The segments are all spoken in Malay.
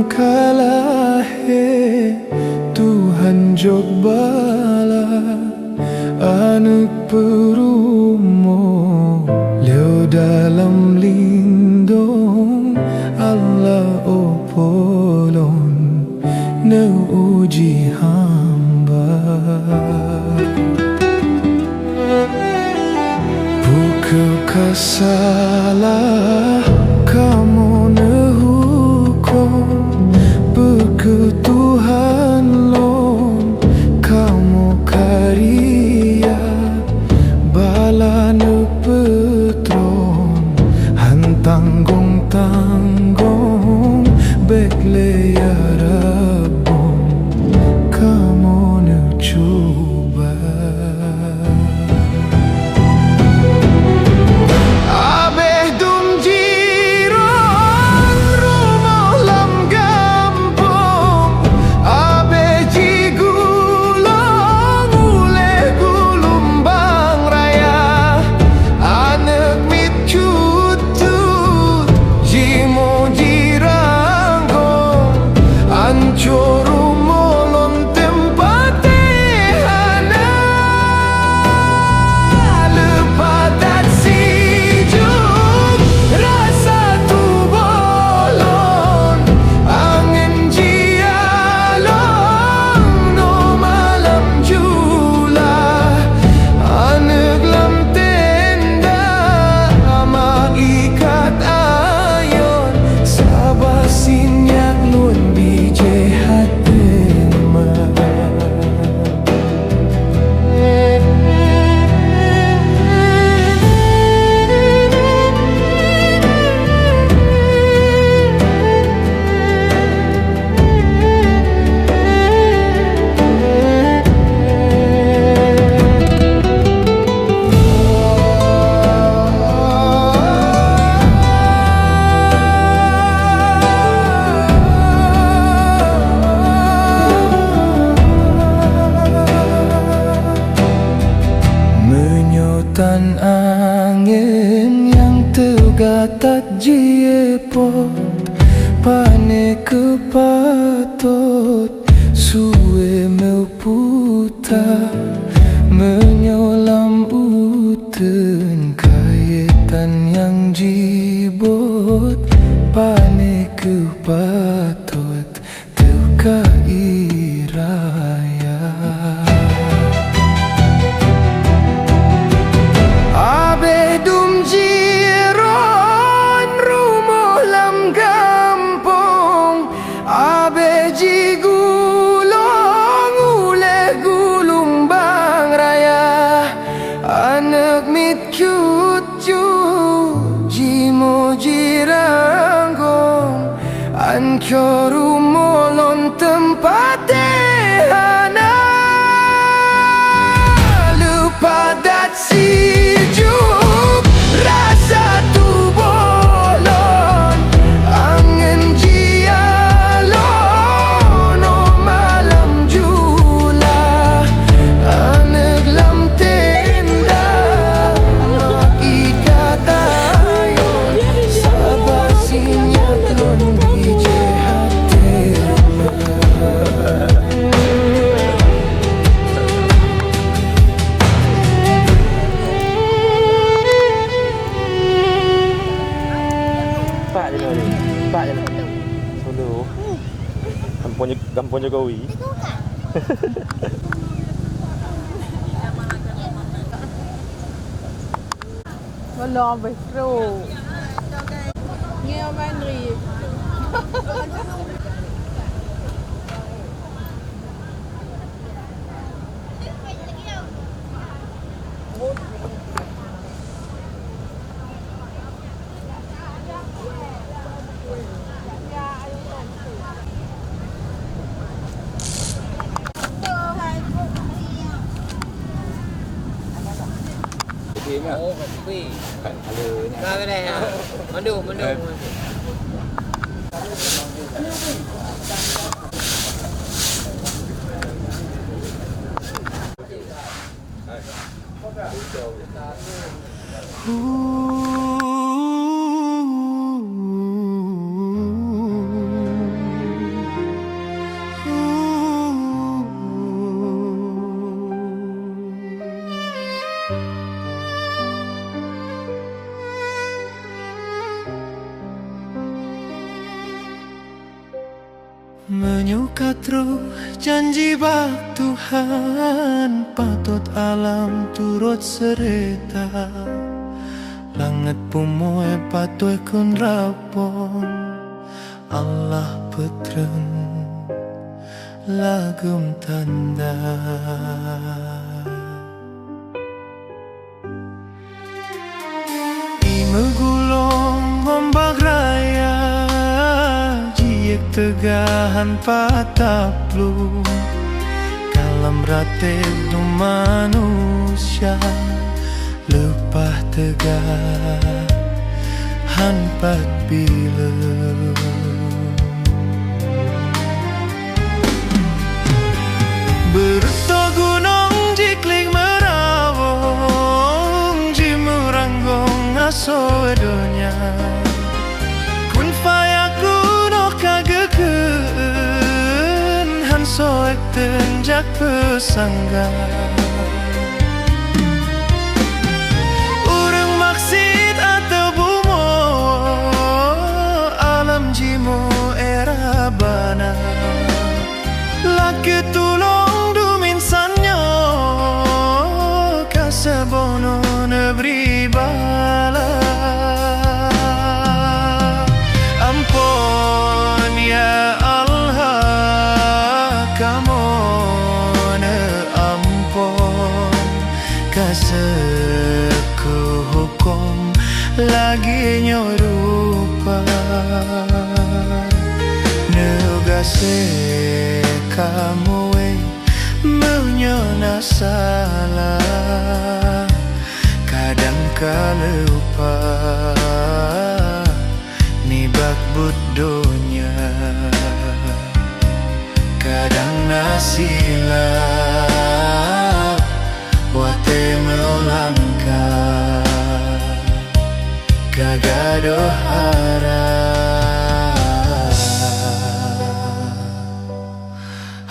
kalah Tuhan jog bala anak perumo leo dalam lindung Allah opolon na uji hamba bukan kasalah kamu nehukum berketuhan lon kamu karya bala nepetron hantanggung tanggung bekle ya rabon kamu necoba Menyutan angin yang tergatat jiepot pane kepatot suwe meuputa menyolam uten kaitan yang jibot pane kepatot teka iraya Anchoru molon tempat dehana lupa dat sijuk rasa tu bolon angin jialon oh malam jula anek lam tenda ikat ayon sabar sinyat lon Pak je lah. Solo. Kampung Jokowi. Belum betul. Nghe ban gì? Ồ, cà phê. Ra cái này à? Món đồ. Menyuka terus janji bak Tuhan, patut alam turut serta. Langit pumoy patuh kun rapon, Allah petren lagum tanda. Megulung ombak raya, jiek tegahan pataplu. Kalam rate du manusia, lepah tegahan pat bila. Berto gunung jikling merawong, jimuranggong asodonya. Kun fayaku no kageken, han soek tenjak pesangga. Urang maksid atau bumo, alam jimu era bana. Laki tulong dumin sanyo, kasebono nebri bala. Ampun ya Allah, kamu ne ampun, kaseku hukum lagi nyorupa. Negase kamu menyona salah, kadang kalupa nibak budonya, kadang nasilap wate melangkah, kagado harap.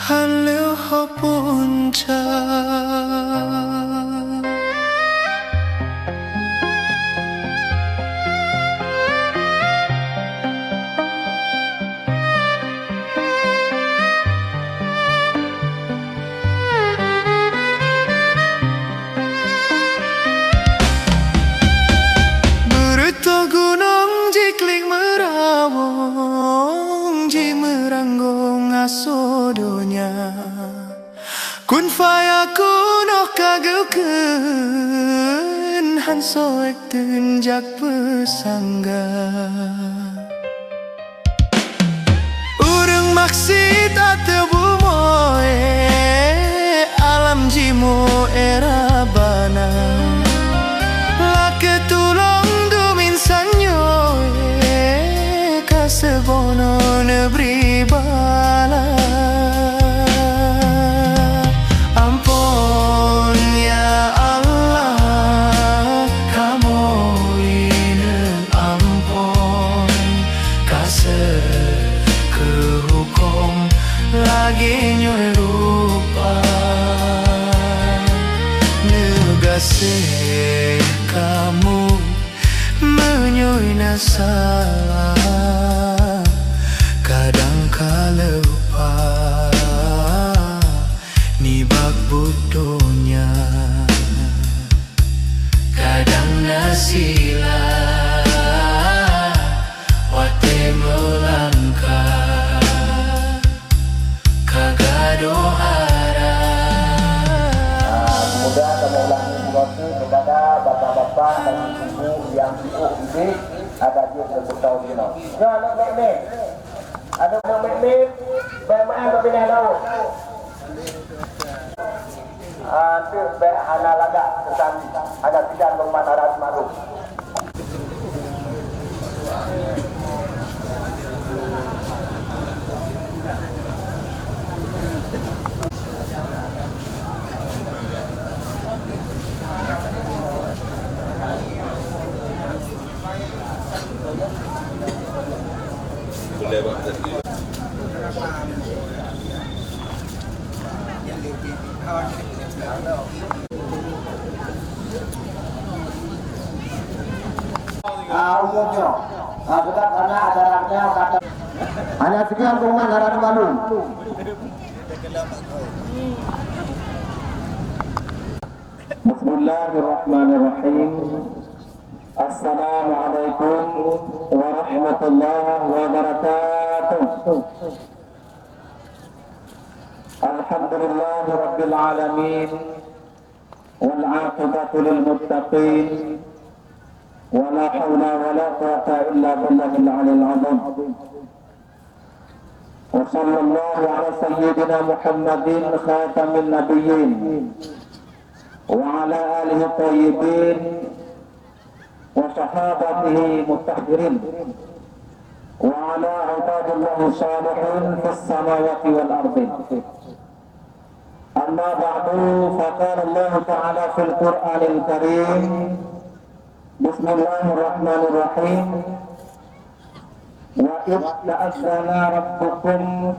Halo punca, berito gunung jikling merawong, jimeranggong asodonya. Kun fayaku no kageukeun, han soek tenjak pesangga. Urang maksid ateu bumoe, alam jimu era bana. Lake tulong dumin sanyoe, kasebono nebri bala. Lagi nyorupa negase kamu menyoina salah, kadang kalupa nibak budonya, kadang nasilap wate melangkah, Semoga kamu ulangi berdoa kepada bapak-bapak dan ibu yang sibuk ini ada dia bertahun tahun. Ya, anak mek-mek. Ada anak mek-mek, baik-baik ke pindah laut. Itu baik anak lagak kesan ada tidak rumah darat maruf. Umumnya, bukan karena acaranya kata Hanya sekian pengumuman harap Bandung. Bismillahirrahmanirrahim. Assalamualaikum warahmatullahi wabarakatuh. Alhamdulillahi rabbil alamin. Wal 'aqibatu lil muttaqin. Wala haula wala quwwata illa billahil 'aliyyil 'azim. Wa sallallahu ala sayyidina Muhammadin khatamin nabiyyin wa ala alihi thayyibin wa sahabatihi mutahhirin wa ala ibadillahi salihin fis samawati wal ardi. Amma ba'du, faqala Allah ta'ala fil Qur'anil Karim. Bismillahirrahmanirrahim. Wa idh ta'azzana rabbukum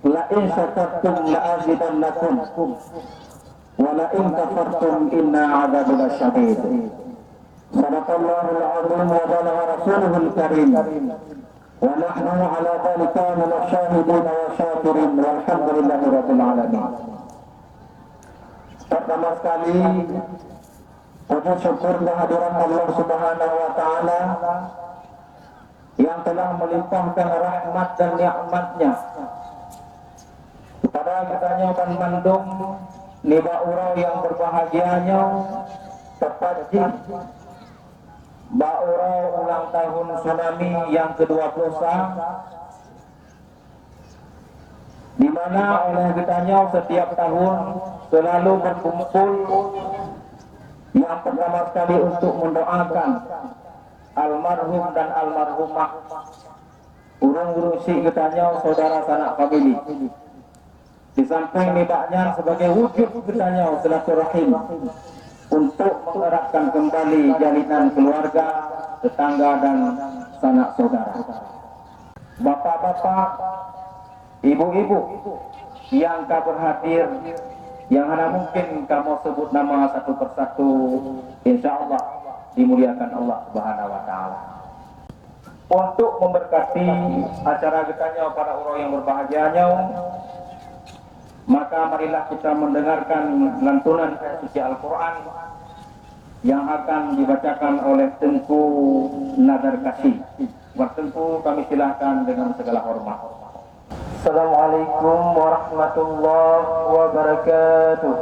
la in syakartum la azidannakum wa la in kafartum inna 'adzabi lasyadid. Sadaqallahul 'azim wa balagha rasuluhul karim. Wa nahnu 'ala dhalika minash shahidin wa syakirin walhamdulillahi rabbil alamin. Pertama sekali puji syukur kehadiran Allah Subhanahu wa taala yang telah melimpahkan rahmat dan nikmat-Nya kepada kitanya dan Bandung niba urau yang berbahagianya tepat di baurau ulang tahun tsunami yang ke-20 di mana oleh kitanya setiap tahun selalu berkumpul yang pertama sekali untuk mendoakan almarhum dan almarhumah urung-urung si kitanya saudara sanak famili. Di samping nibaknya sebagai wujud kitanya silaturahim untuk mengeratkan kembali jalinan keluarga, tetangga dan sanak saudara. Bapak-bapak, ibu-ibu yang berhadir, yang hanya mungkin kamu sebut nama satu persatu, insya Allah dimuliakan Allah Subhanahu wa taala. Untuk memberkati acara kitanya para orang yang berbahagianya, maka marilah kita mendengarkan lantunan suci Al-Quran yang akan dibacakan oleh Tengku Nadar Kasih. Bertengku kami silahkan dengan segala hormat. Assalamualaikum warahmatullahi wabarakatuh.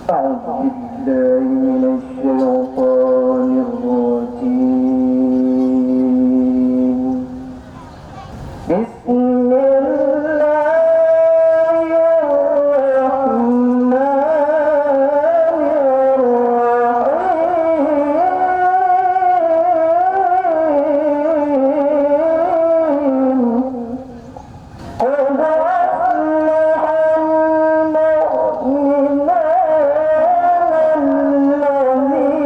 أعوذ بالله من الشيطان الرجيم. بسم الله الرحمن الرحيم. قد أفلح المؤمنون الذين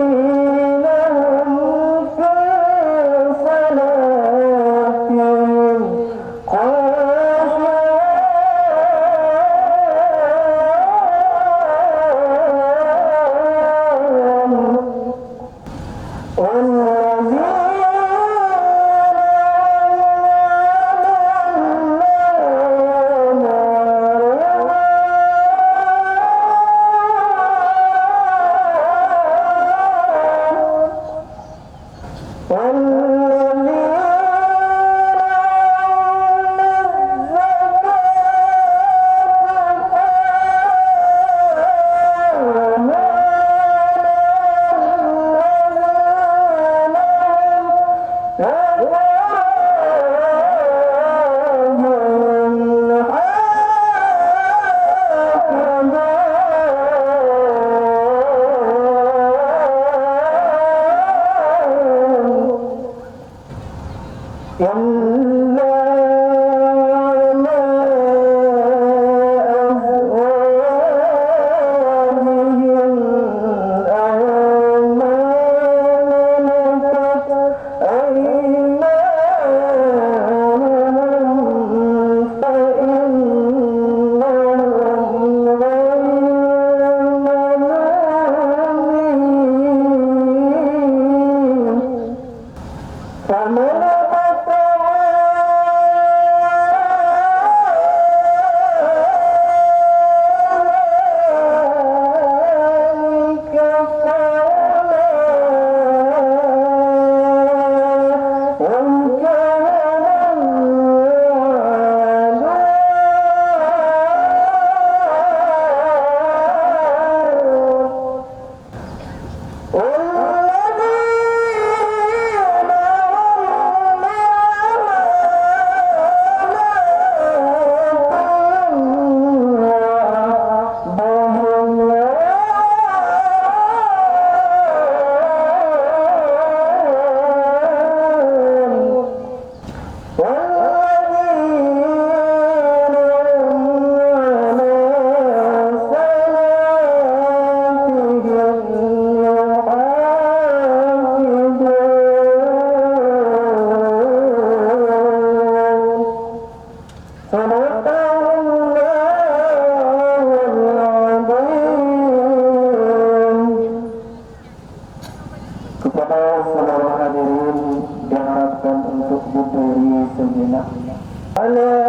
kepada seluruh hadirin diharapkan untuk berdiri sejenak. من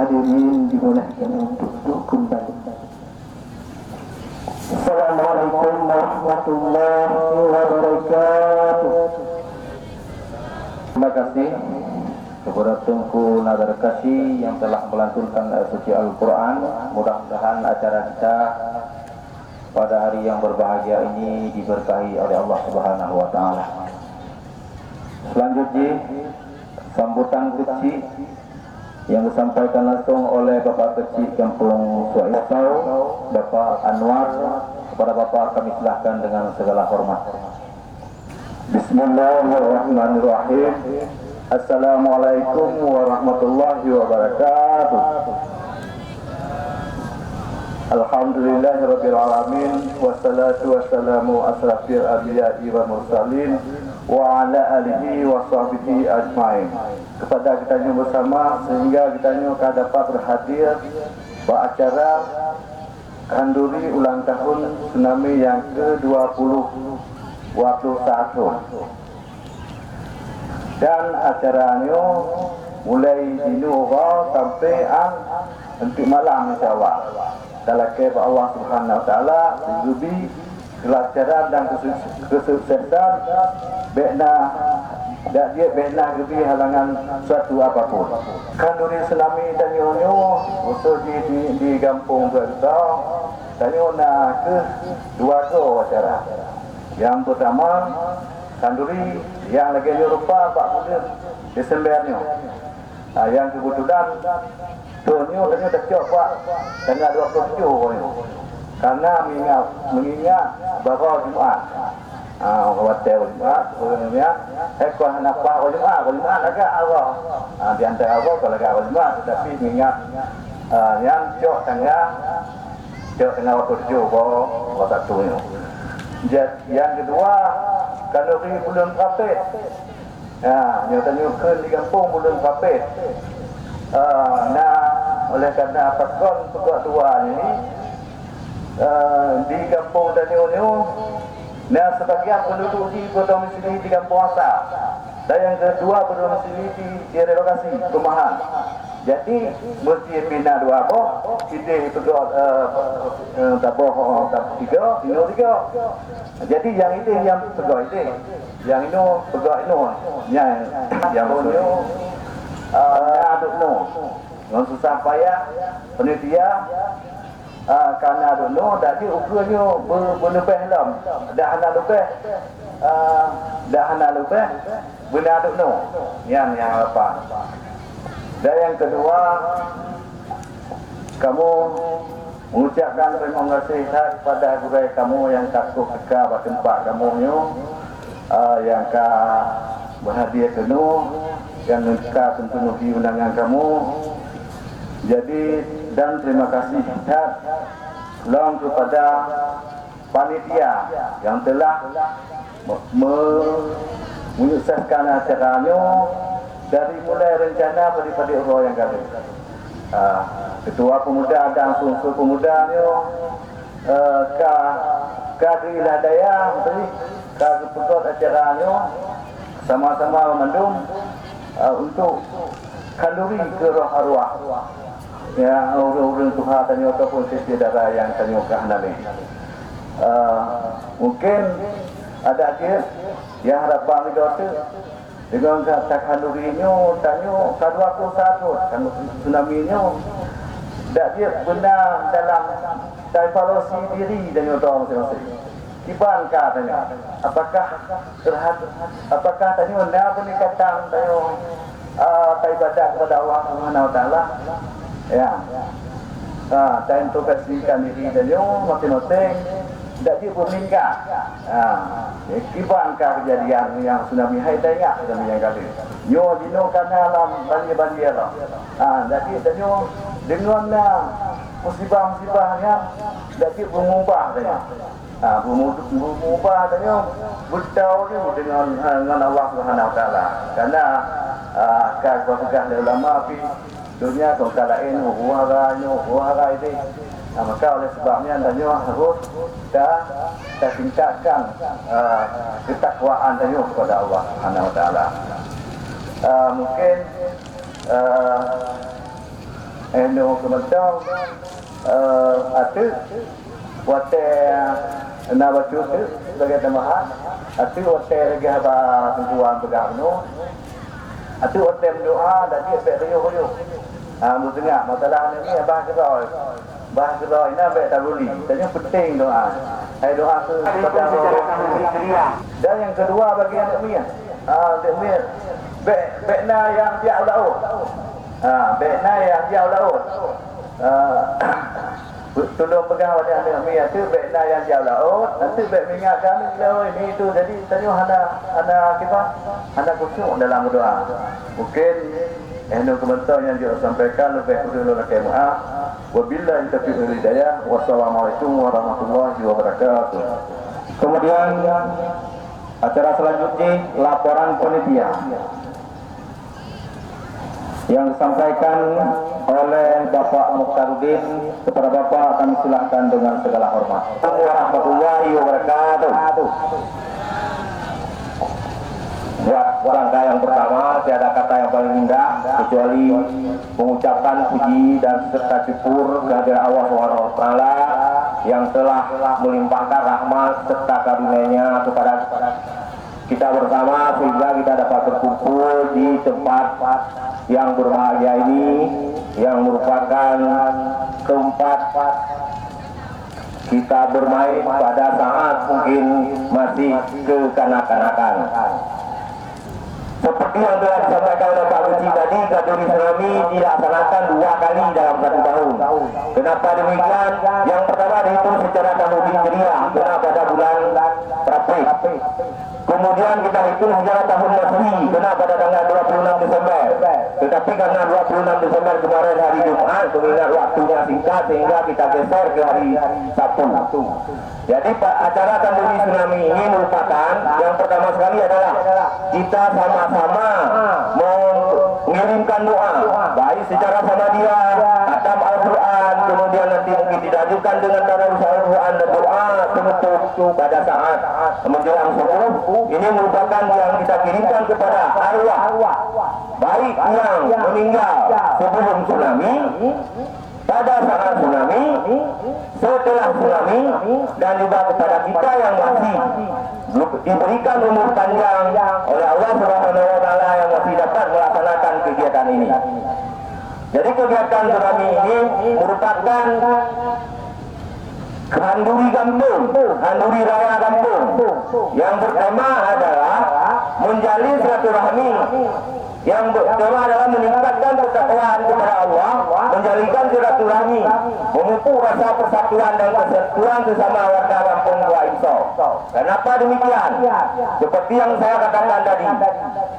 hadirin dimulaikan untuk duduk kembali. Assalamualaikum warahmatullahi wabarakatuh. Terima kasih kepada Tunku Nadar Kasih yang telah melantunkan ayat suci Al-Quran. Mudah-mudahan acara kita pada hari yang berbahagia ini diberkahi oleh Allah Subhanahu wa Ta'ala. Selanjutnya, sambutan kecil yang disampaikan langsung oleh Bapak Kecil Kampung Suaisau, Bapak Anwar. Kepada Bapak kami silahkan dengan segala hormat. Bismillahirrahmanirrahim. Assalamualaikum warahmatullahi wabarakatuh. Alhamdulillahirabbil alamin, wassalatu wassalamu asrafil anbiya'i wa mursalin wa ala alihi wa sahbihi ajmain. Kepada kita bersama sehingga kita dapat berhadir pada acara Kanduri ulang tahun tsunami yang ke-21. Dan acaranya mulai dinuh sampai untuk malam insyaallah. Dalam kepada Allah Subhanahu wa Ta'ala diberi kelancaran dan kesuksesan bina diberi halangan suatu apapun. Kanduri Selami dan Yonyo usul di kampung kita Tanyo nak ke dua acara. Yang pertama Kanduri yang lagi rupa 40 Desembernya. Yang kebetulan Tunyo tadi dah cok Pak tanggal 27 ni. Karena mengingat bahawa Jumaat. Hotel Jumaat sebenarnya ekor nafah Jumaat agak Allah. Di antara Allah kalau agak Jumaat tetapi mengingat yang cok tanggal 27 bahawa satu ni. Yang kedua kalau belum kapit. Nyatanya ke di kampung belum kapit. Oleh kerana pakon kedua ini di kampung Tanyo sebagian penduduk di berdomisili di kampung asal dan yang kedua berdomisili di relokasi perumahan. Jadi mesti bina dua kita pegawai taboh tiga. Jadi yang itu yang pegawai itu, yang ini pegawai ini, yang punya aduk no, yang susah payah penitia. Karena aduk no, jadi ukurnya berlebih dalam, dah hana lebih, benda aduk no, yang apa? Dan yang kedua, kamu mengucapkan terima kasih kepada gurai kamu yang takut keka pada tempat kamu yang berhadiah penuh, yang keka memenuhi undangan kamu. Jadi dan terima kasih long kepada panitia yang telah menyukseskan acaranya dari mulai rencana daripada orang yang kali. Ketua pemuda dan unsur pemuda Kadri Ladaya ketua acaranya sama-sama memandung untuk kanduri ke roh arwah yang orang-orang Tuhan tanya ataupun saudara yang tanya kehendaki. Mungkin ada dia yang harapan itu dengan kata kandurinya tanya kedua aku satu kan tsunami-nya tak dia benar dalam evaluasi diri dan orang masing-masing. Kiban katanya apakah apakah tanya ada peningkatan tanya ibadah kepada Allah Subhanahu wa Ta'ala ya. Dan introspeksikan diri dan masing-masing tak dia meningkat. Kibankah kejadian yang tsunami hai tanya tsunami yang kali. Yo dino kana alam banjir lah. Jadi tanyo dengan musibah-musibahnya jadi mengubah tanya. Mengubah tanya bertauhid dengan Allah Subhanahu wa Ta'ala. Karena kepegang ulama di dunia kalain wahara itu. Maka oleh sebabnya tanya harus kita tingkatkan ketakwaan tanya kepada Allah Subhanahu wa Ta'ala. Mungkin eno kementong atu wate na batu tu sebagai tamahan atu wate lagi haba tujuan begano atu wate doa dan dia berio dengar masalah ni bahas keroi ni ambil taruli tanya penting doa doa tu dan yang kedua bagi anak mian anak mian bekna yang jauh laut bekna yang jauh laut tolong pegang wajah anak mian tu bekna yang jauh laut nanti bek mengingatkan ini tu jadi tanya hana kita hana khusyuk dalam doa mungkin komentar yang dia sampaikan lebih dulu lagi maaf. Wabillahi taufiq wal hidayah. Wassalamualaikum warahmatullahi wabarakatuh. Kemudian acara selanjutnya laporan panitia yang disampaikan oleh Bapak Mukhtaruddin. Kepada Bapak kami silakan dengan segala hormat. Warahmatullahi wabarakatuh. Buat rangka yang pertama, tiada kata yang paling indah kecuali mengucapkan puji dan serta syukur kehadirat Allah Subhanahu wa taala yang telah melimpahkan rahmat serta karunia-Nya kepada kita bersama sehingga kita dapat berkumpul di tempat yang berbahagia ini yang merupakan tempat kita bermain pada saat mungkin masih kekanak-kanakan. Seperti yang telah disampaikan oleh Pak Luci tadi, Gaduri Tsunami dilaksanakan 2 kali dalam 1 tahun. Kenapa demikian? Yang pertama dihitung secara tahun Hijriah, kena pada bulan April. Kemudian kita hitung secara tahun Masehi, kena pada tanggal 26 Desember. Tetapi karena 26 Desember kemarin hari Jumat, mengingat waktunya singkat sehingga kita geser ke hari Sabtu. Jadi acara Kanduri Tsunami ini merupakan yang pertama sekali adalah kita sama-sama mengirimkan doa, baik secara sama dia, khatam Al-Quran, kemudian nanti mungkin dilanjutkan dengan tadarus Al-Quran dan doa penutup pada saat menjelang subuh. Ini merupakan yang kita kirimkan kepada arwah, baik yang meninggal sebelum tsunami, pada saat tsunami, setelah tsunami, dan juga kepada kita yang masih diberikan umur panjang oleh Allah Subhanahu wa taala yang masih dapat melaksanakan kegiatan ini. Jadi kegiatan tsunami ini merupakan Handuri Kampung, Handuri Raya Kampung, yang bertema adalah menjalin silaturahmi, yang bertema adalah meningkatkan ketakwaan kepada Allah, menjalinkan silaturahmi, memupuk rasa persatuan dan kesatuan sesama warga kampung Gua Insau. Kenapa demikian? Seperti yang saya katakan tadi,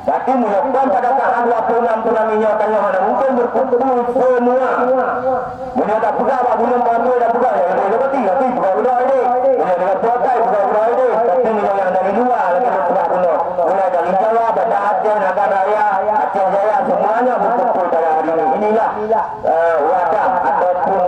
berarti menyebabkan pada tanggal 26 tsunami nyatanya mana mungkin berkumpul semua. Punya tak pegang, bulan baru dah pegang, ya seperti tapi bukan ini. Punya dengan protai bukan ini, tapi yang dari luar lagi berkumpul. Mulai dari Jawa, Banda Aceh, Naga Raya, Aceh Jaya, semuanya berkumpul pada hari ini. Inilah wadah ataupun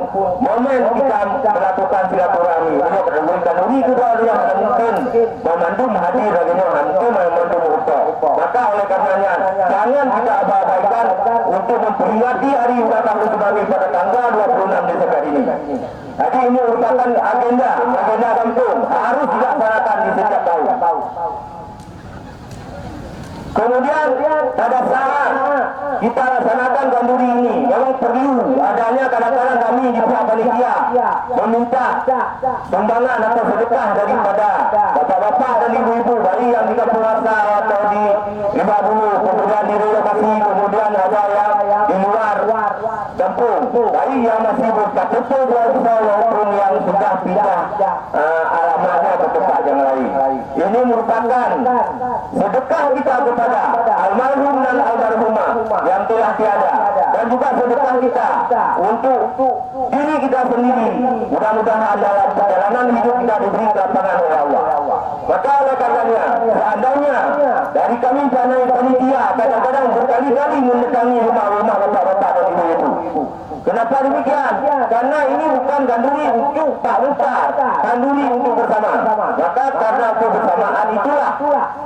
momen kita melakukan silaturahmi. Ini berdasarkan duri kedua yang mungkin memandum hadir baginya hantu memandum utuh. Maka oleh karenanya jangan kita abaikan untuk memperingati hari ulang tahun tsunami pada tanggal 26 Desember ini. Jadi ini merupakan agenda kampung harus dilaksanakan di setiap tahun. Kemudian pada saat kita laksanakan Kanduri ini memang perlu adanya kadang-kadang kami di pihak panitia meminta sumbangan atau sedekah daripada bapak-bapak dan ibu-ibu baik yang di kampung asal atau di Lima Bulu, kemudian di relokasi, kemudian ada yang di luar kampung, baik yang masih berKTP maupun yang sudah pindah alamatnya ke tempat yang lain. Ini merupakan sedekah kita kepada almarhum dan almarhumah yang telah tiada, dan juga sedekah kita untuk diri kita sendiri. Mudah-mudahan dalam perjalanan hidup kita diberi kelapangan oleh Allah. Maka oleh karenanya, seandainya dari kami panitia kadang-kadang berkali-kali mendatangi rumah-rumah bapak-bapak dan ibu-ibu, Kenapa demikian? Karena ini bukan ganduli untuk Pak Mukhtar, ganduli untuk bersama. Maka karena kebersamaan itulah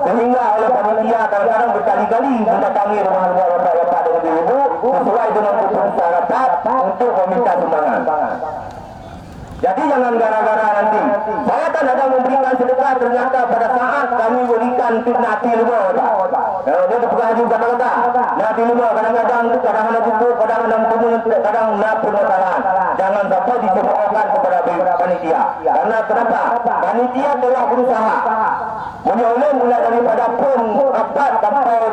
sehingga oleh panitia kadang-kadang berkali-kali mendatangi rumah-rumah bapak-bapak dan ibu-ibu sesuai dengan keputusan rapat untuk meminta sumbangan. Jadi jangan gara-gara nanti saya kan ada memberikan sedekah, ternyata pada saat kami berikan untuk nati rumah, dia terpegang juga kata nati rumah kadang-kadang itu kadang-kadang cukup, kadang-kadang penuh, kadang nak permasalahan. Jangan sampai dicemoohkan kepada panitia. Karena kenapa? Panitia telah berusaha menyolong mulai daripada pun rapat sampai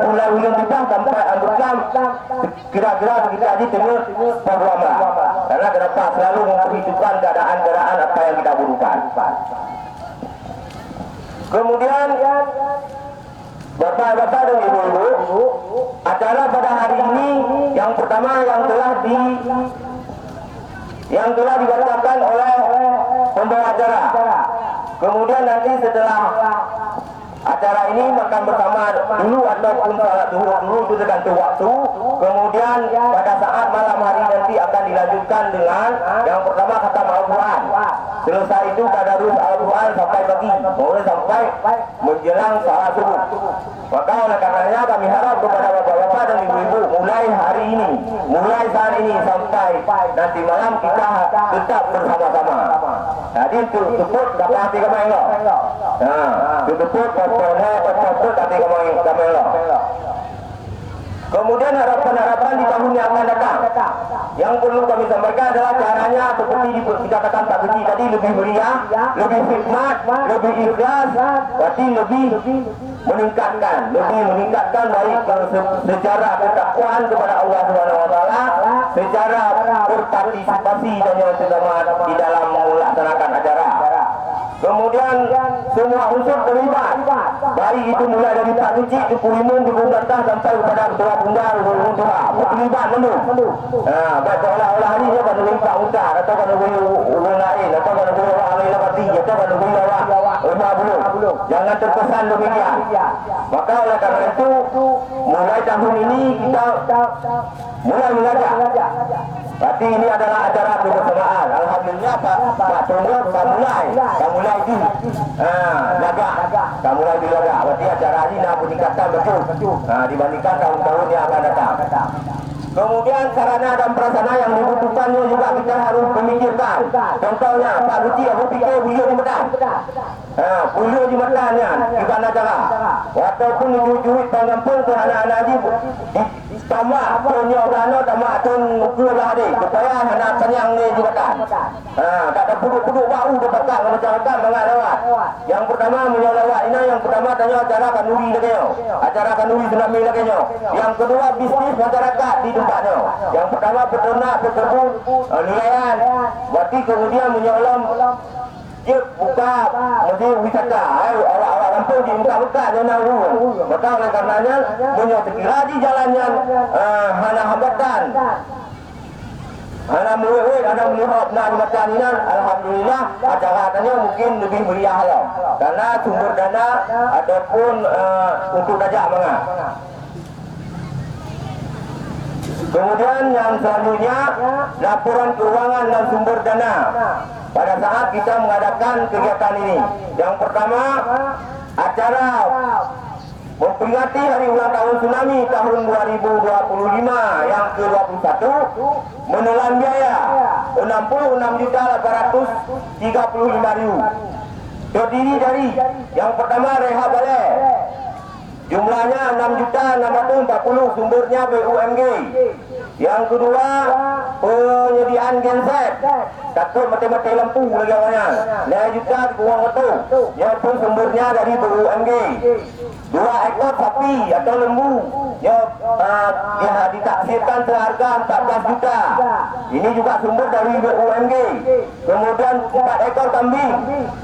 mulai hujung bidang sampai anggota kira-kira kita aja tengah program. Karena kenapa? Selalu menghidupkan keadaan-keadaan apa yang kita butuhkan. Kemudian bapak-bapak dan ibu-ibu, acara pada hari ini yang pertama yang telah dibacakan oleh pembawa acara. Kemudian nanti setelah acara ini makan bersama dulu ataupun salat dulu itu tergantung waktu. Kemudian pada saat malam hari nanti akan dilanjutkan dengan yang pertama khatam Al-Quran. Selesai itu tadarus Al-Quran sampai pagi, mulai sampai menjelang salat subuh. Maka oleh karenanya kami harap kepada bapak-bapak dan ibu-ibu mulai hari ini, mulai saat ini sampai nanti malam kita tetap bersama-sama. Jadi tutup dapat hati kami enggak? Nah, tutup hati kami enggak? Kemudian harapan-harapan di tahun yang akan datang yang perlu kami sampaikan adalah caranya seperti dikatakan Pak Geci tadi, lebih meriah, lebih hikmat, lebih ikhlas, berarti lebih meningkatkan baik secara ketakwaan kepada Allah Subhanahu Wa Taala, secara berpartisipasi dan yang terutama di dalam melaksanakan acara. Kemudian semua unsur terlibat, baik itu mulai dari Pak Geci, Duku Limun, Duku Gantah sampai kepada Ketua Tunggal, terlibat penuh. Baik seolah-olah ini dia pada Pak Mukhtar atau pada orang lain atau pada orang lain parti atau pada orang belum. Jangan terkesan demikian. Maka oleh karena itu mulai tahun ini kita mulai mengajak. Berarti ini adalah acara kebersamaan. Alhamdulillah Pak Tunggal dah mulai di laga. Dah mulai di laga. Berarti acara ini nak meningkatkan betul. Dibandingkan tahun-tahun yang akan datang. Kemudian sarana dan prasarana yang dibutuhkannya juga kita harus memikirkan. Contohnya Pak Geci aku fikir beliau di Medan. Beliau di Medan ya, gimana cara? Walaupun duit pengampun ke anak-anak haji tamak punya dana tamak tun kelah deh supaya anak penyang ni di Medan. Tak ada puduk-puduk bau dekat masyarakat banyak lewat. Yang pertama menyolawat ini, yang pertama tanya acara kanuri lagi. Acara kanuri tsunami lagi. Yang kedua bisnis masyarakat di tempatnya. Yang pertama peternak, berkebun, nelayan. Berarti kemudian menyolong dia buka mesti wisata. Awak lampau di muka-muka jangan dulu. Maka oleh karenanya punya sekira di jalannya hana hambatan. Hana melihat, hana melihat nak macam ini. Alhamdulillah acara-acaranya mungkin lebih meriah lah. Karena sumber dana ataupun untuk dajak mangga. Kemudian yang selanjutnya laporan keuangan dan sumber dana pada saat kita mengadakan kegiatan ini. Yang pertama acara memperingati hari ulang tahun tsunami tahun 2025 yang ke-21 menelan biaya 66.835.000. Terdiri dari yang pertama rehab balai jumlahnya 6.640, sumbernya BUMG. Yang kedua penyediaan genset, takut mati-mati lampu lagi awalnya 5 juta kurang betul, yang pun sumbernya dari BUMG. 2 ekor sapi atau lembu yang ditaksirkan seharga 14 juta, ini juga sumber dari BUMG. Kemudian 4 ekor kambing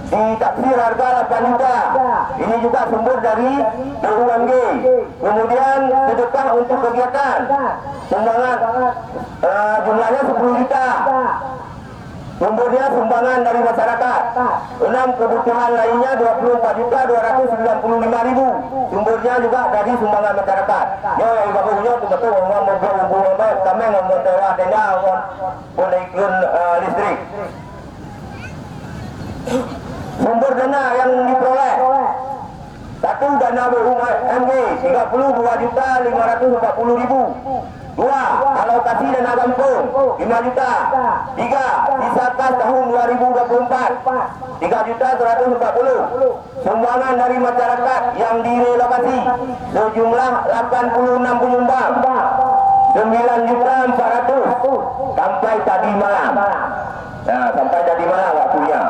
ditaksir harga 8 juta, ini juga sumber dari BUMG. Kemudian sedekah untuk kegiatan sumbangan jumlahnya 10 juta. Sumbernya sumbangan dari masyarakat. 6 kebutuhan lainnya 24.295.000. Sumbernya juga dari sumbangan masyarakat. Yo yang bagusnya betul ngomong mobil kami ngomong tewa tenda boleh ikut listrik. Sumber dana yang diperoleh. 1 dana BUMD 32.540.000. 2. Alokasi dana kampung 5 juta. 3. Disahkan tahun 2024 3.140. Sumbangan dari masyarakat yang direlokasi sejumlah 86 penyumbang 9.400 sampai tadi malam. Nah, sampai tadi malam waktunya.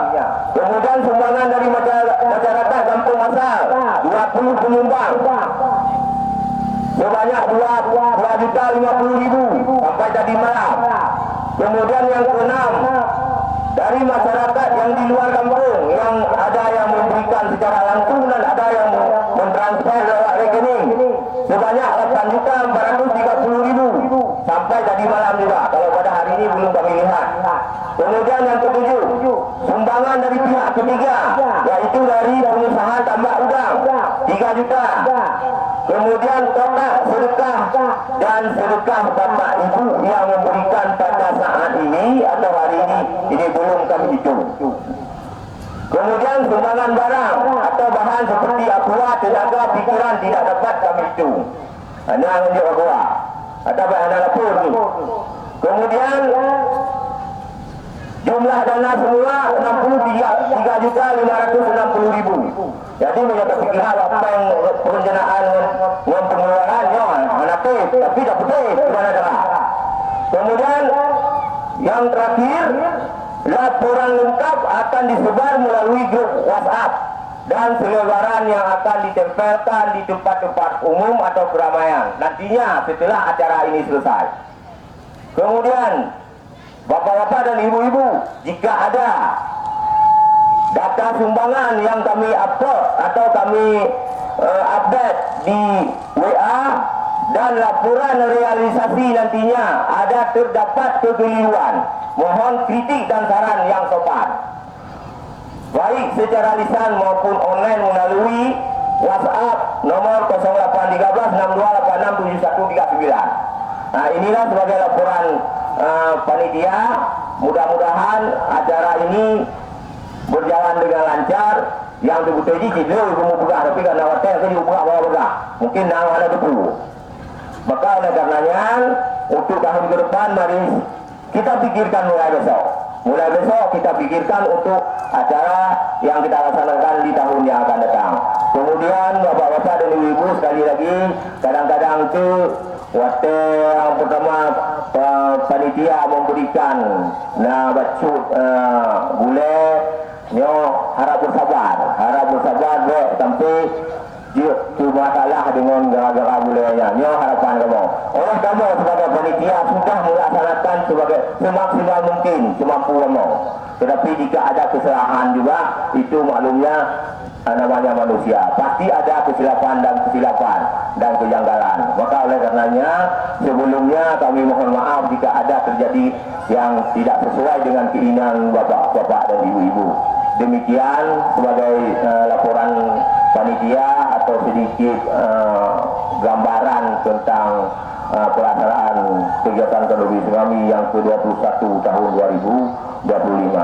Kemudian sumbangan dari masyarakat kampung asal 20 penyumbang sebanyak 2.050.000 sampai tadi malam. Kemudian yang keenam, dari masyarakat yang di luar kampung yang ada yang memberikan secara langsung dan ada yang mentransfer lewat rekening sebanyak 8.430.000 sampai tadi malam juga. Kalau pada hari ini belum kami lihat. Kemudian yang ketujuh, sumbangan dari pihak ketiga, yaitu dari pengusaha tambak udang 3 juta. Kemudian kotak sedekah dan sedekah bapak ibu yang memberikan pada saat ini atau hari ini belum kami hitung. Kemudian sumbangan barang atau bahan seperti aqua, tenaga, pikiran tidak dapat kami hitung. Hanya menunjuk aqua atau bahan dapur tu. Kemudian jumlah dana semua 63.560.000. Jadi menyatakan pikiran apa yang perencanaan dengan pengeluarannya menapis, tapi tak betul gimana dah. Kemudian yang terakhir, laporan lengkap akan disebar melalui grup WhatsApp dan selebaran yang akan ditempelkan di tempat-tempat umum atau keramaian nantinya setelah acara ini selesai. Kemudian bapak-bapak dan ibu-ibu, jika ada data sumbangan yang kami upload atau kami update di WA dan laporan realisasi nantinya ada terdapat kekeliruan, mohon kritik dan saran yang sopan, baik secara lisan maupun online melalui WhatsApp nomor 081362867139. Nah, inilah sebagai laporan panitia. Mudah-mudahan acara ini berjalan dengan lancar. Yang dibutuhkan ini ibu buka, tapi karena hotel itu buka bawa mungkin nang ada betul. Maka oleh karenanya untuk tahun ke depan mari kita pikirkan mulai besok. Mulai besok kita pikirkan untuk acara yang kita laksanakan di tahun yang akan datang. Kemudian bapak-bapak dan ibu-ibu sekali lagi, kadang-kadang itu waktu yang pertama panitia memberikan bacut gule nyo harap bersabar dek sampai cuma kalah dengan gara-gara gulenya. Nyo harapan kamu oleh kamu sebagai panitia sudah melaksanakan sebagai semaksimal mungkin semampu kamu. Tetapi jika ada kesalahan juga itu maklumnya namanya manusia, pasti ada kesilapan dan kejanggalan. Maka oleh karenanya sebelumnya kami mohon maaf jika ada terjadi yang tidak sesuai dengan keinginan bapak-bapak dan ibu-ibu. Demikian sebagai laporan panitia atau sedikit gambaran tentang pelaksanaan kegiatan Kanopi Tsunami yang ke-21 tahun 2025.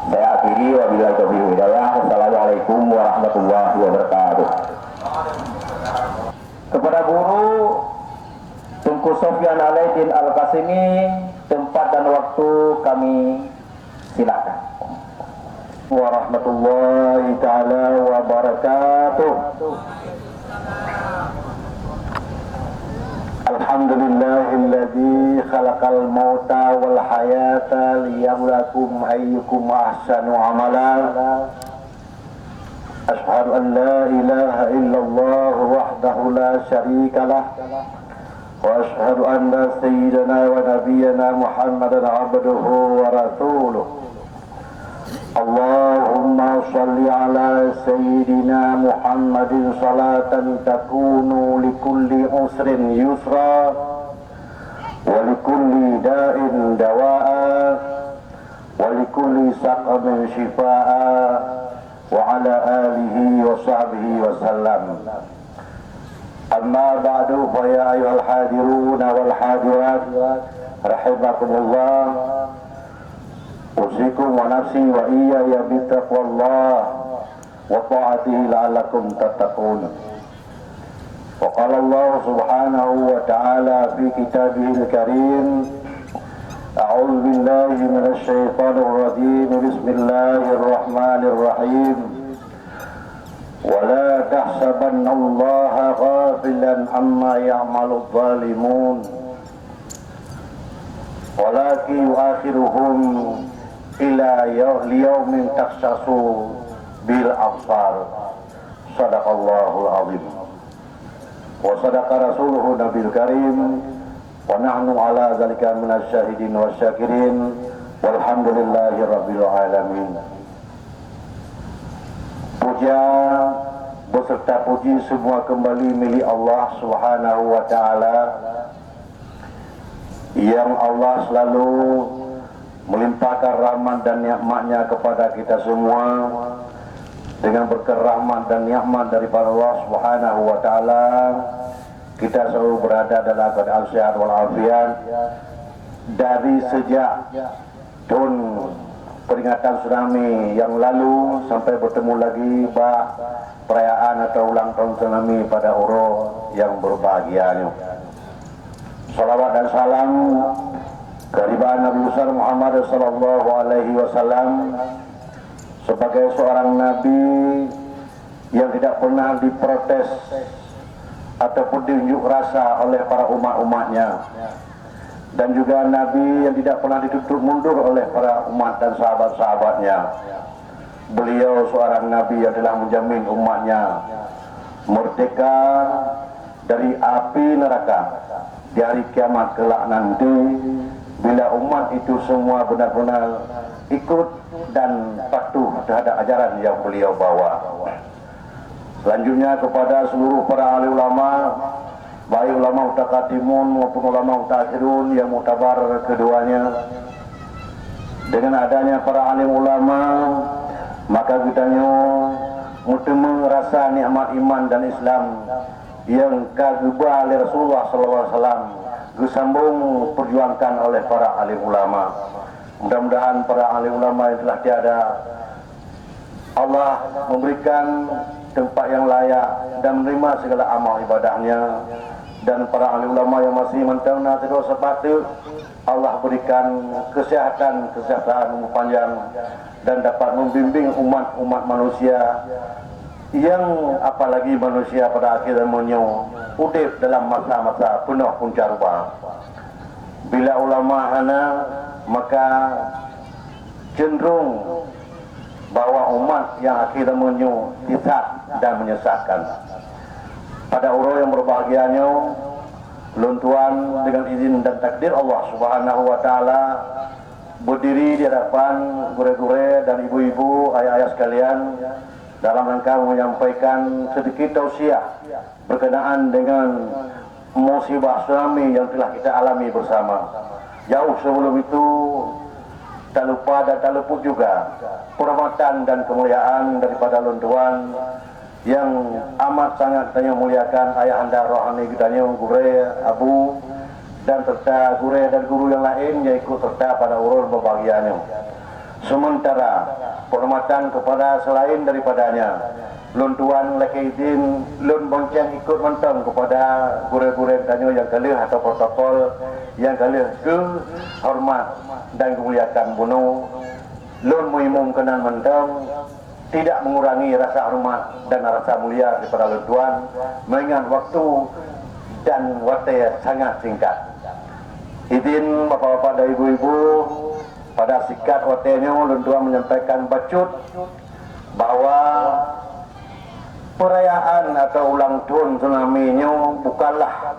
Saya akhiri, wabillahi taufiq wal hidayah. Wassalamualaikum warahmatullahi wabarakatuh. Kepada guru Tengku Sofyan Alaidin Al-Qasimi, tempat dan waktu kami silakan. Warahmatullahi ta'ala wabarakatuh. Alhamdulillahilladzi khalaqal mauta wal hayata liyabluwakum ayyukum ahsanu amala. Asyhadu an la ilaha illallah wahdahu la syarika lah wa asyhadu anna sayyidana wa nabiyyana Muhammadan abduhu wa rasuluh. Allahumma salli ala sayyidina Muhammadin salatan takunu likulli usrin yusra wa likulli da'in dawa'a ولكل سقم شفاء وعلى آله وصحبه وسلم. أما بعد فيا أيها الحاضرون والحاضرات رحمكم الله أوصيكم ونفسي وإياي بتقوى الله وطاعته لعلكم تتقون. وقال الله سبحانه وتعالى في كتابه الكريم أعوذ بالله من الشيطان الرجيم بسم الله الرحمن الرحيم ولا تحسبن الله غافلا عما يعمل الظالمون ولكن يؤخرهم إلى ليوم تختص بالأبصار. صدق الله العظيم وصدق رسوله النبي الكريم ونحن على ذلك من الشاهدين والشاكرين والحمد لله رب العالمين. Puja beserta puji semua kembali milik Allah Subhanahu wa taala yang Allah selalu melimpahkan rahmat dan nikmat-Nya kepada kita semua. Dengan berkat rahmat dan nikmat daripada Allah Subhanahu wa taala, kita selalu berada dalam keadaan sehat walafiat dari sejak tahun peringatan tsunami yang lalu sampai bertemu lagi perayaan atau ulang tahun tsunami pada Uro yang berbahagia. Salawat dan salam kehadiran Nabi besar Muhammad sallallahu alaihi wasallam sebagai seorang nabi yang tidak pernah diprotes ataupun diunjuk rasa oleh para umat-umatnya, dan juga nabi yang tidak pernah ditutup mundur oleh para umat dan sahabat-sahabatnya. Beliau seorang nabi yang telah menjamin umatnya merdeka dari api neraka di hari kiamat kelak nanti, bila umat itu semua benar-benar ikut dan patuh terhadap ajaran yang beliau bawa. Selanjutnya kepada seluruh para ahli ulama, baik ulama mutaqaddimun maupun ulama mutaakhirun yang muktabar keduanya. Dengan adanya para alim ulama, maka kita bertemu rasa nikmat iman dan Islam yang kagubah oleh Rasulullah SAW disambung perjuangkan oleh para alim ulama. Mudah-mudahan para alim ulama yang telah tiada, Allah memberikan tempat yang layak dan menerima segala amal ibadahnya, dan para alim ulama yang masih mentauna terus sepatut Allah berikan kesehatan umur panjang dan dapat membimbing umat manusia yang apalagi manusia pada akhir zamannya udip dalam masa-masa penuh puncarba. Bila ulama hana, maka cenderung bahawa umat yang akhir zamannya sesat dan menyesatkan. Pada urus yang berbahagianya, luntuan dengan izin dan takdir Allah Subhanahu wa taala berdiri di hadapan gure-gure dan ibu-ibu, ayah-ayah sekalian dalam rangka menyampaikan sedikit tausiah berkenaan dengan musibah tsunami yang telah kita alami bersama. Jauh sebelum itu, tak lupa dan tak luput juga penghormatan dan kemuliaan daripada luntuan yang amat sangat kita muliakan ayahanda rohani kita, gure, abu, dan serta gure dan guru yang lain yang ikut serta pada urus berbahagianya. Sementara penghormatan kepada selain daripadanya, luntuan laki izin lun bonceng ikut mentang kepada gure-gure tanya yang kalih atau protokol yang kalih ke hormat dan kemuliaan bunuh. Lun muhimum kenan mentang tidak mengurangi rasa hormat dan rasa mulia daripada luntuan, mengingat waktu dan waktu sangat singkat. Izin bapak-bapak dan ibu-ibu, pada sikat waktunya luntuan menyampaikan bacut bahawa perayaan atau ulang tahun tsunami-nya bukanlah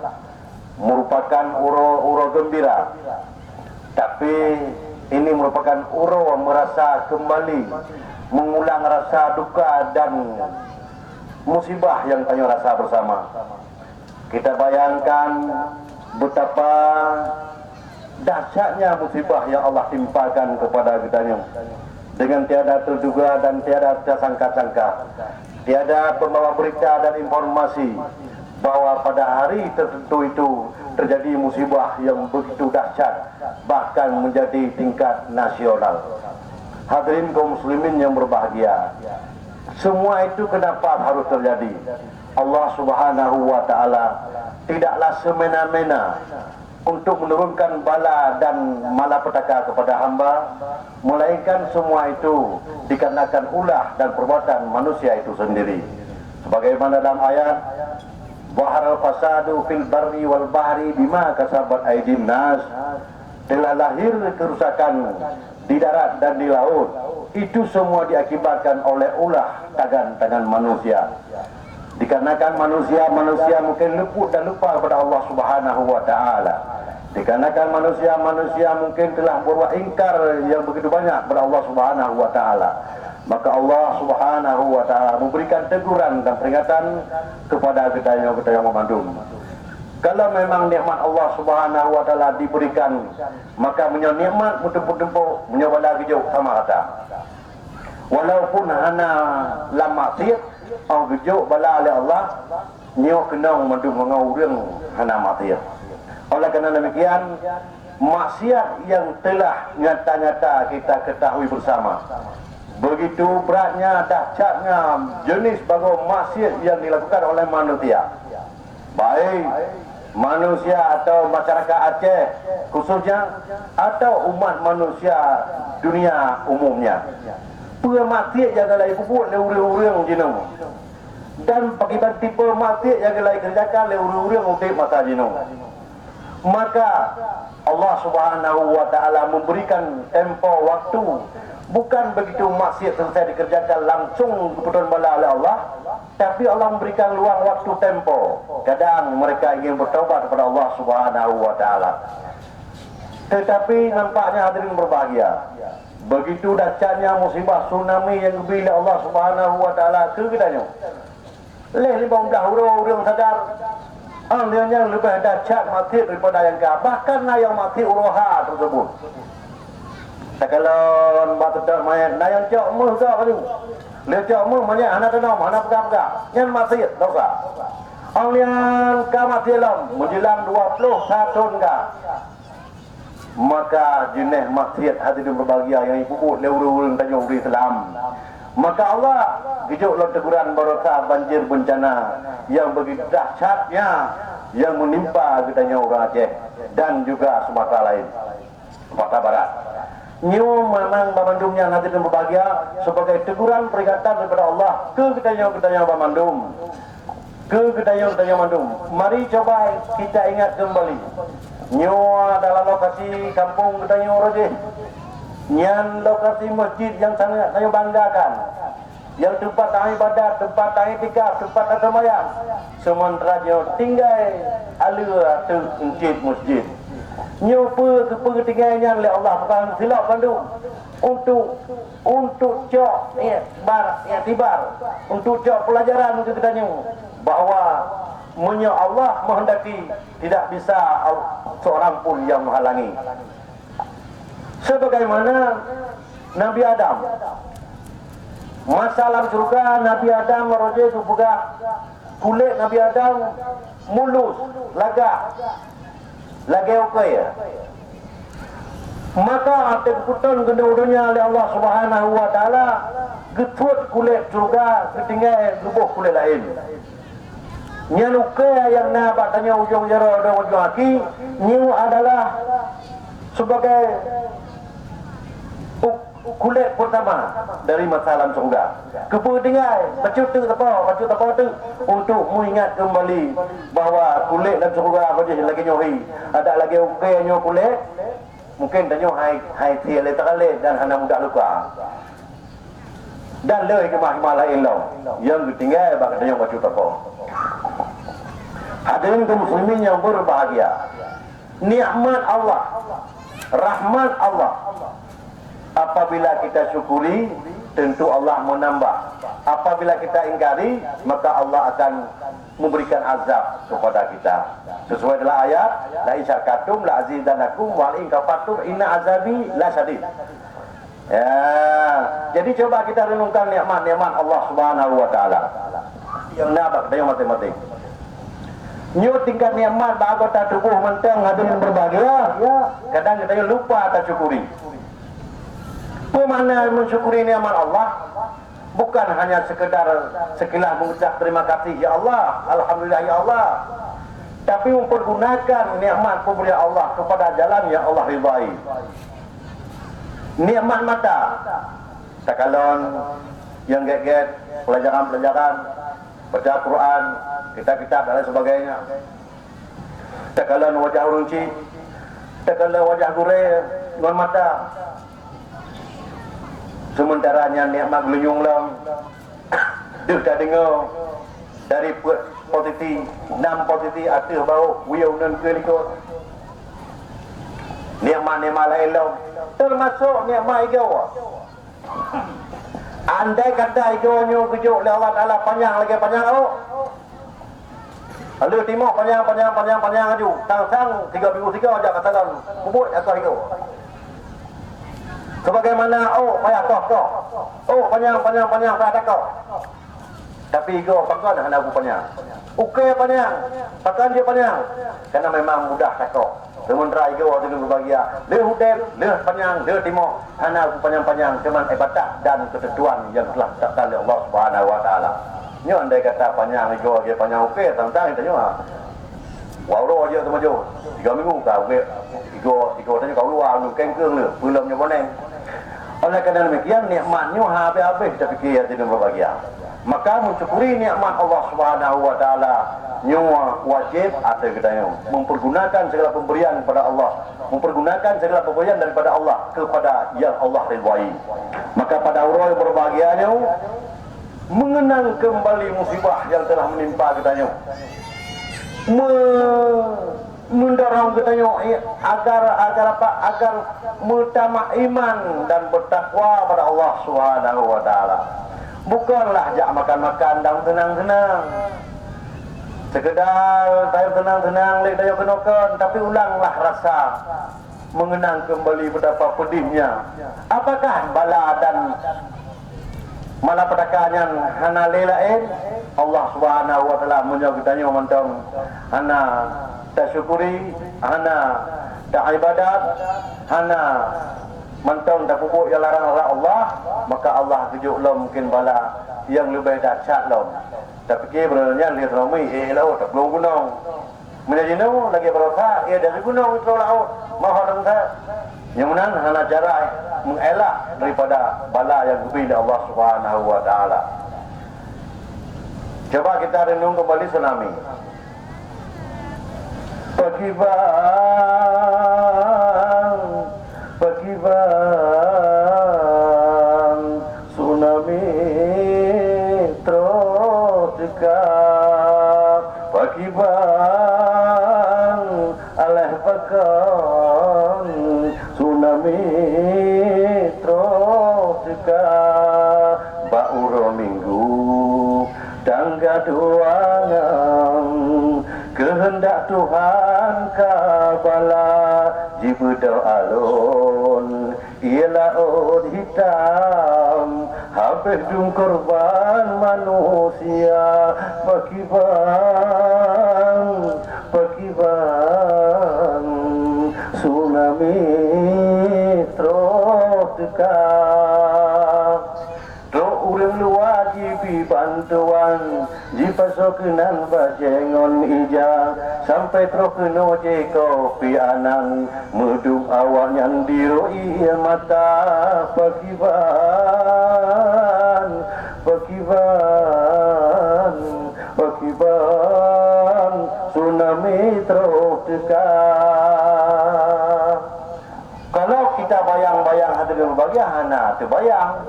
merupakan uro gembira, tapi ini merupakan uro merasa kembali mengulang rasa duka dan musibah yang kami rasa bersama. Kita bayangkan betapa dahsyatnya musibah yang Allah timpakan kepada kitanya dengan tiada terduga dan tiada tersangka-sangka. Tiada pembawa berita dan informasi bahwa pada hari tertentu itu terjadi musibah yang begitu dahsyat, bahkan menjadi tingkat nasional. Hadirin kaum muslimin yang berbahagia, semua itu kenapa harus terjadi? Allah Subhanahu wa taala tidaklah semena-mena untuk menurunkan bala dan malapetaka kepada hamba, melainkan semua itu dikarenakan ulah dan perbuatan manusia itu sendiri. Sebagaimana dalam ayat, "Zahara fasadu fil barri wal bahri bima kasabat aydin nas." Telah lahir kerusakan di darat dan di laut. Itu semua diakibatkan oleh ulah tangan manusia. Dikarenakan manusia mungkin luput dan lupa kepada Allah Subhanahu wa taala. Dikarenakan manusia mungkin telah berbuat ingkar yang begitu banyak kepada Allah Subhanahu wa taala. Maka Allah Subhanahu wa taala memberikan teguran dan peringatan kepada kita yang memandum. Kalau memang nikmat Allah Subhanahu wa taala diberikan, maka nikmat mutu-mutu menyawala gejau sama kata. Walaupun hana lama maksiat au gejau bala oleh Allah, nyo kena mandum ngau reung hana maksiat. Oleh kerana demikian, maksiat yang telah nyata-nyata kita ketahui bersama, begitu beratnya, dahsyatnya jenis bagai maksiat yang dilakukan oleh manusia, baik manusia atau masyarakat Aceh khususnya atau umat manusia dunia umumnya. Pemaksiat yang galai pupuk le urang-urang jinong, dan akibat tipe maksiat yang galai kerjakan le urang-urang untuk mata jinong. Maka Allah Subhanahu wa taala memberikan tempo waktu, bukan begitu maksiat selesai dikerjakan langsung keputusan bala oleh Allah, tapi Allah memberikan luang waktu tempo. Kadang mereka ingin bertaubat kepada Allah Subhanahu wa taala. Tetapi nampaknya hadirin berbahagia, begitu dahsyatnya musibah tsunami yang bila Allah Subhanahu wa taala ke kitanya. Leh 15 orang sadar yang lebih dahsyat mati daripada yang kah, bahkan yang mati uroha tersebut. Sekalon batu dah mayat, yang cok muh kah kali. Le cok muh banyak anak tenang, anak pegang-pegang. Yang mati tahu kah? Yang kah mati dalam menjelang 20 tahun kah. Maka jenis maksiat hadirin berbahagia yang ibu leurul tajung di Islam. Maka Allah gijuk lo teguran barokah banjir bencana yang begitu dahsyatnya yang menimpa kitanya orang Aceh dan juga Sumatera lain, Sumatera Barat. Nyu memang Bamandumnya hadirin berbahagia sebagai teguran peringatan daripada Allah ke kitanya Bamandum, ke kitanya Mandum. Mari coba kita ingat kembali. Nyu dalam lokasi kampung kitanya Rojeh, nyan lokasi masjid yang sangat saya banggakan, yang tempat ibadat, tempat iktikaf, tempat sembahyang. Sementara nyo tinggal alur tu masjid. Nyo ketinggalannya oleh Allah bukan silap Bandung untuk cok tibar, untuk cok pelajaran untuk kita nyo bahawa menyo Allah menghendaki tidak bisa seorang pun yang menghalangi. Sebagaimana Nabi Adam, masalah surga Nabi Adam merojeh buka kulit Nabi Adam mulus, lagi okey ya. Maka hati keputusan kedua-duanya oleh Allah Subhanahu wa taala getut kulit surga ketinggal tubuh kulit lain. Nyaluka yang nak tanya ujung jara dan ujung kaki, nyu adalah sebagai kulit pertama dari masalah surga. Kepentingan baca tu untuk mengingat kembali bahawa kulit dalam surga apa je lagi nyohi. Ada lagi ukir nyo kulit, mungkin tanya hai tiel terkale dan hana mudah luka. Dan le ke mahkamah lain law yang ketinggal bak tanya baca tu. Hadirin kaum muslimin yang berbahagia, nikmat Allah, rahmat Allah apabila kita syukuri, tentu Allah menambah. Apabila kita ingkari, maka Allah akan memberikan azab kepada kita. Sesuai dengan ayat, la in syarakatum la azidanakum wa in kafartum inna azabi la syadid. Ya, jadi coba kita renungkan nikmat-nikmat Allah Subhanahu wa taala. Yang nak kita yang mati-mati. Nyo tingkat nikmat anggota tubuh mentang ada yang berbahagia, kadang kita lupa tak syukuri. Bagaimana mensyukuri nikmat Allah? Bukan hanya sekilas mengucap terima kasih ya Allah, alhamdulillah ya Allah, tapi mempergunakan nikmat pemberian Allah kepada jalan yang Allah ridai. Nikmat mata, takalon yang get-get, pelajaran-pelajaran, baca Quran, kitab-kitab dan lain sebagainya. Takalon wajah runci, takalon wajah gure dengan mata. Sementaranya nikmat gelunyung lam dia dah dengar dari posisi 6 posisi atas bawah wiau dan kelikut nikmat-nikmat lain lam termasuk nikmat igawa. Andai kata igawanya kejuk oleh Allah Ta'ala panjang lagi panjang awak lalu timur panjang aju tang-tang 3 minggu 3 ajak kata dalam bubut atas igawa. Sebagaimana payah kau. Panjang payah kau. Tapi ego pakan hana aku panjang. Ukay panjang, pakan dia panjang. Karena memang mudah takau. Sementara ego dengan berbahagia. Le hudep, le panjang, le timur. Hana aku panjang cuman ibadat dan ketentuan yang telah ditetapkan oleh Allah Subhanahu wa taala. Nyo andai kata panjang ego dia panjang ukay tentang itu nyo. Walau aja sama jo. 3 minggu kau ego tanya kau luar nu kengkeng le, belum nyo boneng. Oleh kerana demikian nikmatnya habis-habis kita fikir tidak berbahagia. Maka mensyukuri nikmat Allah Subhanahu wa taala nyawa wajib atau kita mempergunakan segala pemberian kepada Allah, mempergunakan segala pemberian daripada Allah kepada yang Allah ridhai. Maka pada orang yang berbahagianya mengenang kembali musibah yang telah menimpa kita mendorong kita agar mutamak iman dan bertakwa pada Allah Subhanahu wa taala. Bukanlah jak makan-makan dan tenang-tenang. Sekedar tayo tenang-tenang lek tayo kenokan, tapi ulanglah rasa mengenang kembali betapa pedihnya. Apakah bala dan malapetakannya hana lelain Allah Subhanahu wa taala menyuruh kita mentong hana tasyukuri, hana ibadat, hana mentong tak pupuk yang larang oleh Allah, maka Allah kejuk lo mungkin bala yang lebih dahsyat lo. Tapi sebenarnya lihat ramai laut tak belum gunung. Menjadi no lagi berosa ia dari gunung itu laut mahal dan yang mana hana cara mengelak daripada bala yang lebih dari Allah Subhanahu wa taala. Coba kita renung kembali tsunami. Pagi bang tsunami terus dekat. Pagi bang aleh pekan tsunami terus dekat. Bauro minggu tangga doangan kehendak Tuhan kabala jibudo alun ialah od hitam habis dung korban manusia. Pakibang tsunami terus dekat. Urang wajibi bantuan jipasokenan bajengon ija sampai trokeno je kopi anang medung awalnya diroi mata. Pakiban tsunami terus dekat. Kalau kita bayang-bayang hati berbahagia hana terbayang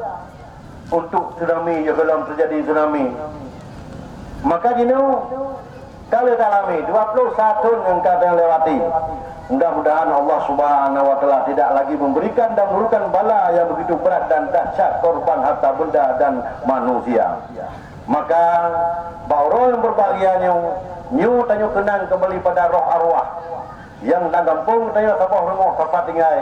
untuk tsunami, ya kalau terjadi tsunami, maka Kali talami 21 yang kadang lewati. Mudah-mudahan Allah Subhanahu wa taala tidak lagi memberikan dan menurunkan bala yang begitu berat dan dahsyat korban harta benda dan manusia. Maka baurul yang berbahagianya nyu tanyo kenang kembali pada roh arwah yang dan kampung tanyo tapah rumah tempat tinggal.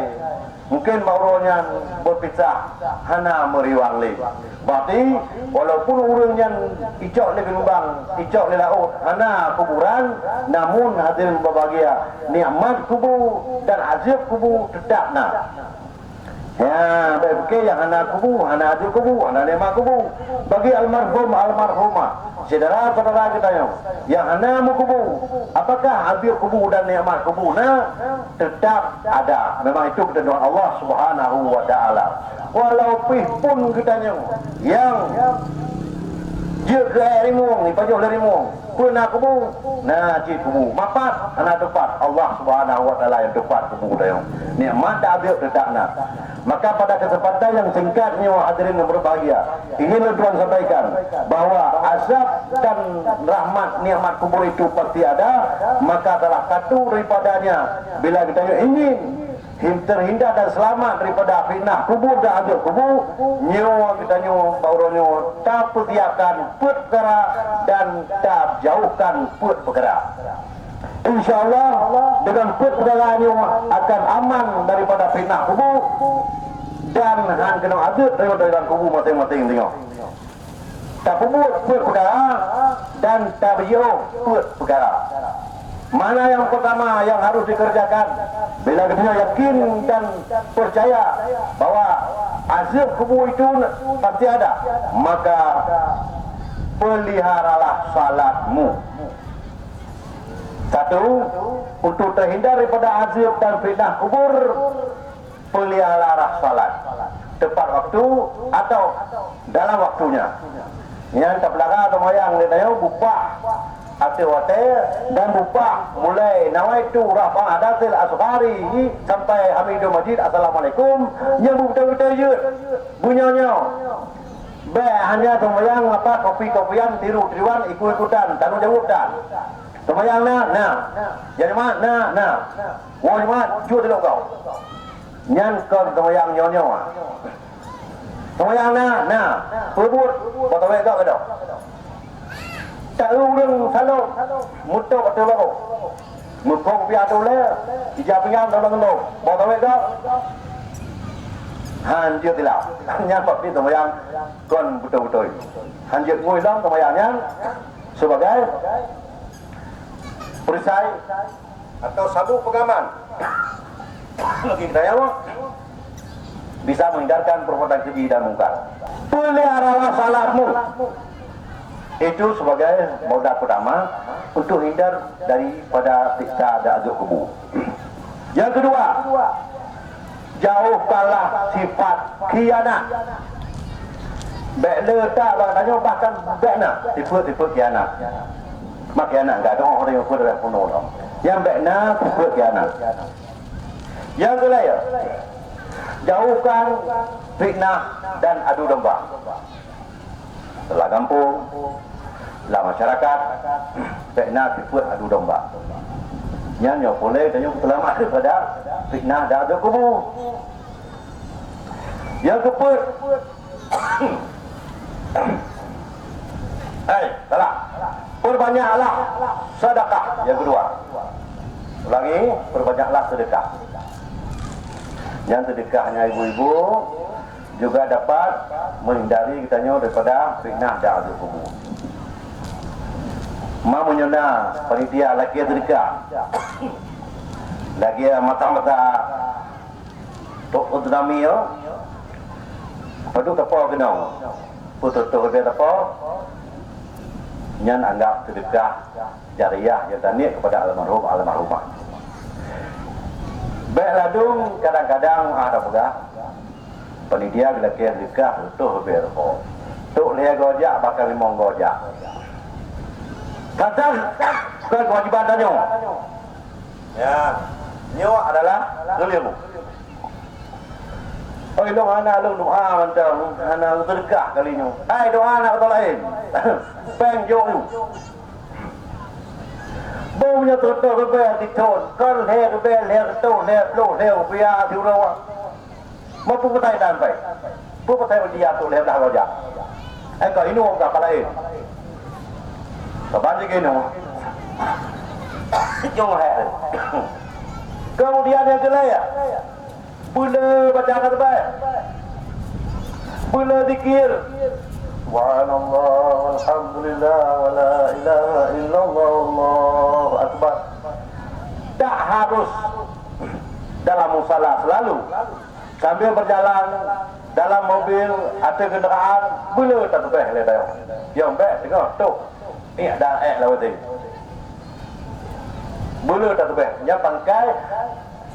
Mungkin baurulnya berpisah hana meriwang le. Berarti walaupun urang yang icok le gelombang, icok le laut, hana kuburan, namun hadirin berbahagia, nikmat kubur dan azab kubur tetapna. Ya, baik yang hana kubur, hana azab kubur, hana nikmat kubur. Bagi almarhum almarhumah, saudara-saudara kita yang hana kubur, apakah azab kubur dan nikmat kubur? Nah, tetap ada. Memang itu ketentuan Allah Subhanahu wa taala. Walau pun kita yang jaga rimung ni pajuh rimung pun nak kubu nah cik kubu mapat anak tepat Allah Subhanahu wa taala yang tepat kubu dah nikmat dah habis tetap nak. Maka pada kesempatan yang singkatnya hadirin yang berbahagia, ingin Tuan sampaikan bahawa azab dan rahmat nikmat kubur itu pasti ada. Maka telah satu daripadanya bila kita ingin terhindar dan selamat daripada fitnah kubur dan azab kubur, nyawa kita nyawa bauronyo tak pertiakan perkara dan tak jauhkan perkara. InsyaAllah dengan perkara nyawa akan aman daripada fitnah kubur dan hang kena azab daripada dalam kubur masing-masing tengok. Tak perbuat perkara dan tak berjauh perkara. Mana yang pertama yang harus dikerjakan? Bila kita yakin dan percaya bahawa azab kubur itu pasti ada, maka peliharalah salatmu. Satu, untuk terhindar daripada azab dan fitnah kubur, peliharalah salat tepat waktu atau dalam waktunya. Yang tak belakang atau moyang dia buka hati-hati dan buka mulai nawaitu rafa'ah adatil asghari sampai hamidul majid assalamualaikum yang betul-betul je bunyanya hanya semayang apa kopi-kopian tiru-tiruan ikut-ikutan tanggung jawab semayang nah jadi mana nah wah cuma jujur dulu kau nyankon semayang nyonya semayang nah perbut potong kau ke dok tak urang salok mutok atau lagu mukong biar tu le ijab pinggan dalam lo potong kau hanjut dilau nyampak di semayang kon betul-betul hanjut ngui dalam semayangnya sebagai perisai atau sabuk pegaman lagi kita ya bisa menghindarkan perbuatan keji dan mungkar. Peliharalah salatmu itu sebagai modal pertama untuk hindar daripada siksa dan azab kubur. Yang kedua, jauhkanlah sifat khianat. Baiklah tak tanya bahkan baiklah tipe-tipe khianat. Mak khianat enggak ada orang yang kuat penuh dah. Yang baiklah tipe khianat. Yang kedua, jauhkan fitnah dan adu domba. Setelah kampung, setelah masyarakat, fitnah tipe adu domba. Yang boleh dan yang selamat daripada fitnah dan adu kubur. Yang keempat, salah. Perbanyaklah sedekah. Yang kedua, ulangi, perbanyaklah sedekah. Yang sedekahnya ibu-ibu juga dapat menghindari kitanya daripada fitnah dan azab kubur. Ma menyona panitia lagi sedekah. Lagi mata-mata tok utami yo. Padu tapo kenong. Putu-putu dia tapo. Nyan anggap sedekah jariah yang tani kepada almarhum almarhumah. Baik ladung kadang-kadang ada pegah penitia bila kia sedekah utuh berko. Tuk lia gojak bakal limong gojak. Kata kewajiban tanya. Ya, nyo adalah ilmu. Oh, lu ana lu doa mantap, ana sedekah kali nyo. Hai doa nak betul lain. Peng jo. punya tutur kebe diton kan he kebe le to le lo le bia tu lo ma pu patai dan pai pu patai dia tu le dah lo ja ai ko inu ka pala e ka ban je keno jong he kemudian yang kedua ya bila baca kata baik bila zikir subhanallah alhamdulillah wala ilaha illallah Allahu akbar tak harus dalam musalah selalu sambil berjalan dalam mobil ada kenderaan bila tak tebeh le tayo yang baik tengok tu ni ada lawat ni bila tak tebeh yang pangkai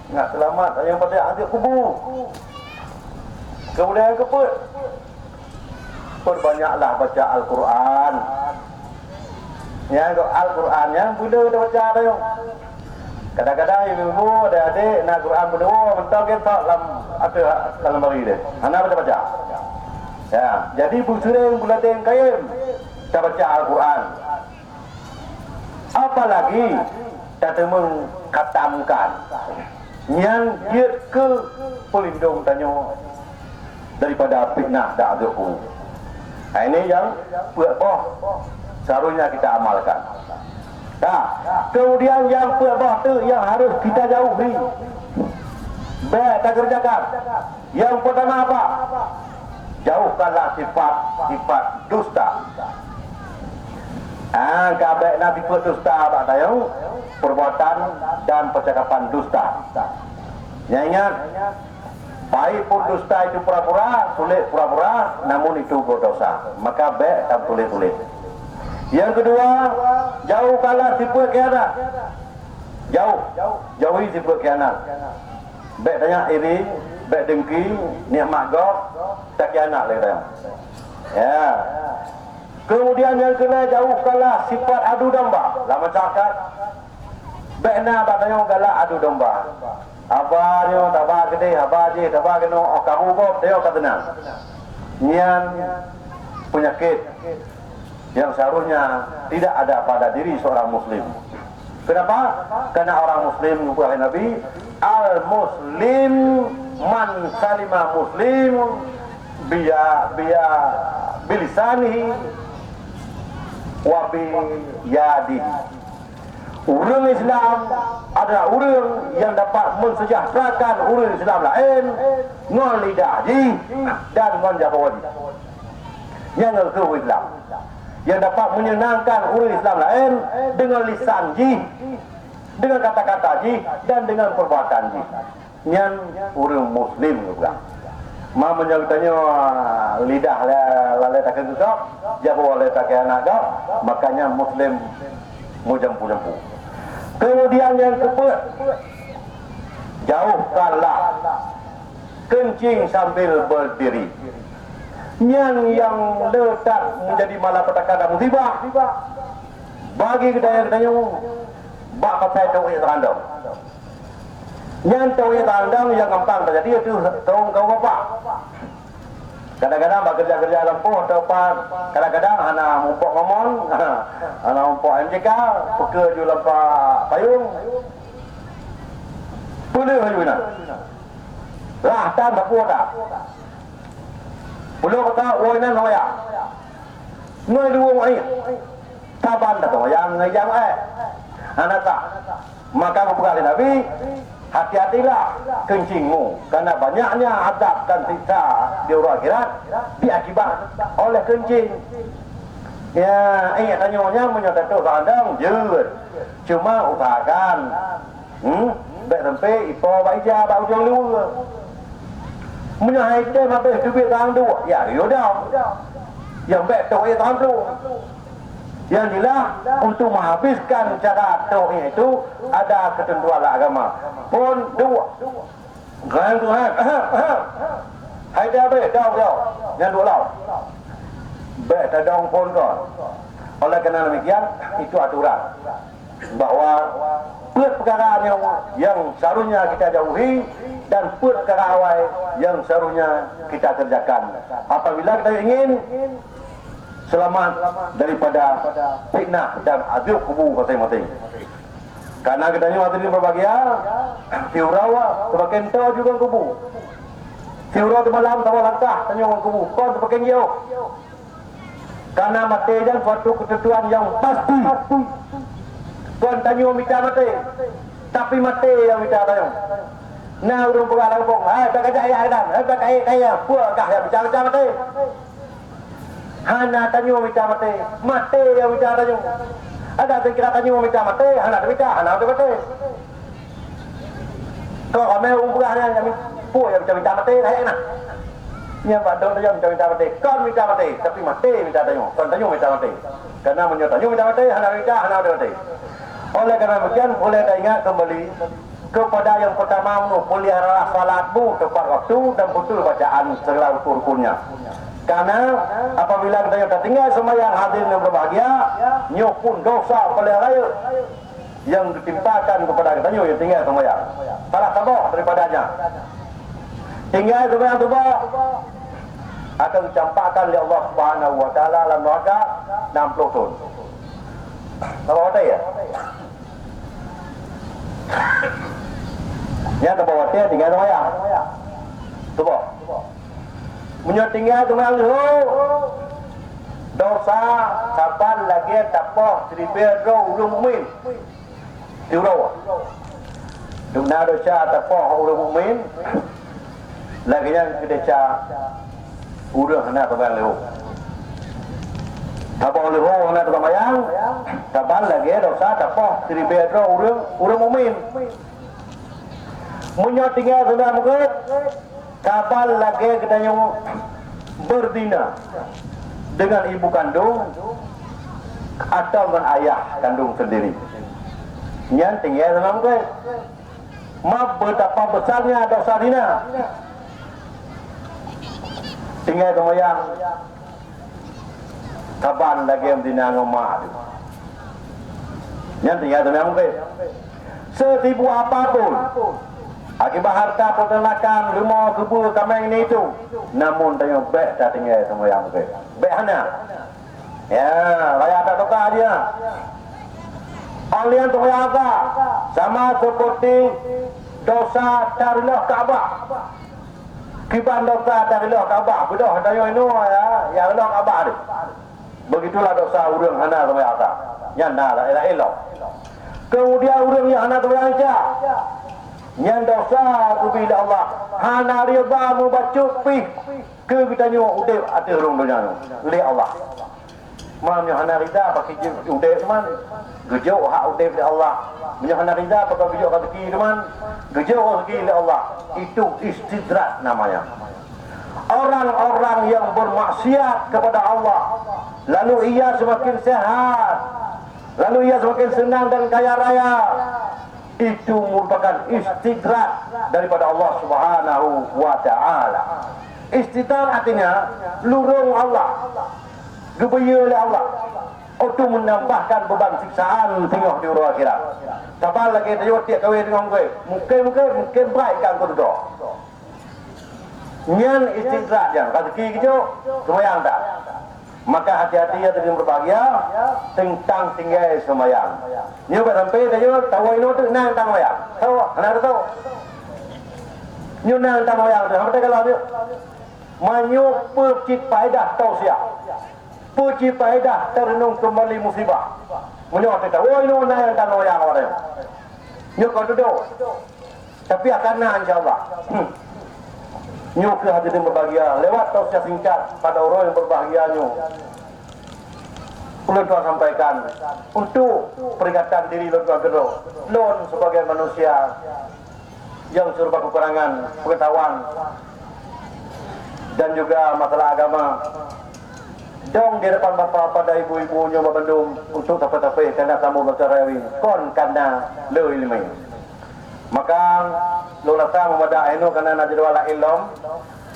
nak selamat yang pada adik kubur kemudian keput perbanyaklah baca Al-Quran ya Al-Quran yang bila dah baca dah yang kadang-kadang ibu ada adik nak Quran berdua mentok kita ada dalam bagi dia anak baca ya jadi bu sering bulatin kaim kita baca Al-Quran apalagi kita mengkatamkan yang dia ke pelindung tanya daripada fitnah da'aduhu. Nah, ini yang buat boh seharusnya kita amalkan. Nah, kemudian yang buat boh tu yang harus kita jauhi. Baik kita kerjakan. Yang pertama apa? Jauhkanlah sifat dusta. Kabeh nabi sifat dusta apa tahu? Perbuatan dan percakapan dusta. Ingat, baik pun dusta itu pura-pura, tulis pura-pura, namun itu berdosa. Maka baik tak tulis-tulis. Yang kedua, jauhkanlah sifat khianat. Jauhi sifat khianat. Baik tanya iri, baik dengki, niat magok, tak khianat lagi tanya. Ya. Kemudian yang kedua, jauhkanlah sifat adu domba. Dalam masyarakat, baiknya batanya galak adu domba. Apa dia tabah gede, apa je tabah kena kamu kok dia kata tenang. Nian penyakit yang seharusnya tidak ada pada diri seorang muslim. Kenapa? Karena orang muslim bukan Nabi, al muslim man salima muslim biya bilisanihi wa bi yadihi. Orang Islam adalah orang yang dapat mensejahterakan orang Islam lain dengan lidah ji dan dengan jabawadi. Yang kedua Islam yang dapat menyenangkan orang Islam lain dengan lisan ji, dengan kata-kata ji dan dengan perbuatan ji. Yang orang Muslim juga. Mamanya katanya lidah lalai tak kegak, jabaw lalai tak anak gak, makanya Muslim mujampu-jampu. Kemudian yang keempat, jauhkanlah kencing sambil berdiri. Yang letak menjadi malapetaka musibah bagi kedaya-kedaya bak pakai tauhid random. Yang tauhid random yang gampang terjadi itu tolong kau bapak. Kadang-kadang bekerja-kerja lempuh atau apa, kadang-kadang anak mumpuk ngomong, anak mumpuk MJK, pekerja lempak payung. Boleh macam mana? Lah, tak apa dah. Boleh kata, oh ini noyak. Noi dua orang taban dah tu, yang anak tak. Maka kepada Nabi, hati-hatilah kencingmu karena banyaknya azab dan siksa di orang akhirat diakibat oleh kencing. Ya, tanya menyatakan tu randang jut. Cuma usahakan baik sampai ipo baija bau ujung luar. Menyahai dia habis duit tang tu. Ya, yaudah. Yang baik tu tang tu. Yang jelas untuk menghabiskan cara tauhid itu ada ketentuan agama. Pun dua. Gang tu hai dia be dah. Yang dua lau. Be tadong pun kon. Oleh kerana demikian itu aturan bahawa perkara yang seharusnya kita jauhi dan perkara awal yang seharusnya kita kerjakan. Apabila kita ingin selamat daripada fitnah dan azab kubur masing-masing. Karena kita ni waktu ni berbahagia, tiurawa sebagai ento juga kubu. Tiurawa tu malam tahu langkah tanya orang kubu. Kon sebagai jauh. Karena mati dan suatu ketentuan yang pasti. Kon tanya minta mati, tapi mati yang minta tanya. Nah urung pengalang pun, tak kaya ayah dan, tak kaya puakah yang bicara mati. Hana tanya minta mati, mati yang minta tanya. Ada kira tanya minta mati, hana minta mati. Kau kami umpulannya yang puak yang minta mati, saya nak. Yang badong tanya minta mati, kau minta mati, tapi mati minta tanya, kau tanya minta mati. Karena menyatakan minta mati, hana mati. Oleh kerana demikian, boleh ingat kembali kepada yang pertama, pelihara salatmu tepat waktu dan betul bacaan segala rukun-rukunnya. Karena apabila kita yang tinggal sembahyang hadirin yang berbahagia, nyopun dosa pelihara yang ditimpakan kepada kita yang tinggal sembahyang. Salah tabah daripadanya. Tinggal sembahyang tabah akan dicampakkan oleh Allah Subhanahu Wa Taala dalam neraka 60 tahun. Tahu apa ya? Ya ke bawah dia tinggal sembahyang. Coba. Menyo tinggal sembahyang dulu. Dosa kapan lagi tapah 1000 urang mukmin. Diurau. Dumna dosa tapah urang mukmin. Lagi yang kedeca urang hendak sembahyang dulu. Tapah dulu hendak sembahyang. Kapan lagi dosa tapah 1000 urang mukmin. Munyo tinggal sudah mungkin kapal lagi kita berdina dengan ibu kandung atau dengan ayah kandung sendiri. Yang tinggal sudah mungkin maaf betapa besarnya dosa dina. Tinggal semayang kapan lagi yang dina ngomah. Yang tinggal sudah mungkin setipu apapun akibat harta peternakan, rumah, kebun, kambing ini itu. Namun tanya baik dah tinggal semua yang baik. Baik mana? Ya, raya tak tukar dia. Alian tu raya apa? Sama seperti dosa darilah Kaabah. Kiban dosa darilah Kaabah. Bedah tanya ini ya Allah Kaabah ni. Begitulah dosa urang hana tu raya apa? Yang dah lah elok. Kemudian urang yang hana tu raya aja. Yang dosa kepada Allah hana riba membaca pi ke kita nyu udip ate rong dunia oleh Allah. Mamnya hana rida pakai udip teman gejo hak udip oleh Allah. Mamnya hana rida pakai gejo rezeki teman gejo rezeki oleh Allah. Itu istidrak namanya. Orang-orang yang bermaksiat kepada Allah lalu ia semakin sehat, lalu ia semakin senang dan kaya raya. Itu merupakan istidrak daripada Allah Subhanahu Wa Taala. Istidrak artinya lurung Allah, gebaya oleh Allah, untuk menambahkan beban siksaan tengok di urang akhirat. Tabal lagi dia tiap kahwin dengan gue, mungkin baikkan kau tu. Nyan istidrak jang, rezeki gitu, semayang tak. Maka hati-hati ya tadi berbahagia tentang tinggal semayang. Nyo sampai tadi tahu ini tu nang tang semayang. Tahu, anak tahu. Nyo nang tang semayang tu, sampai kalau dia manyo percit faedah tahu siap. Percit faedah terenung kembali musibah. Menyo tahu, oh ini nang tang semayang orang. Nyo kau duduk. Tapi akan na insya-Allah. Nyo ke hadirin berbahagia lewat tausiah singkat pada orang yang berbahagia nyo. Perlu tuan sampaikan untuk peringatan diri tuan gero. Lon sebagai manusia yang serba kekurangan pengetahuan dan juga masalah agama. Dong di depan bapa pada ibu-ibunya Bandung untuk tapai-tapai karena tamu bercara ini kon karena le ilmu. Maka lo rasa memada eno karena najid wala ilm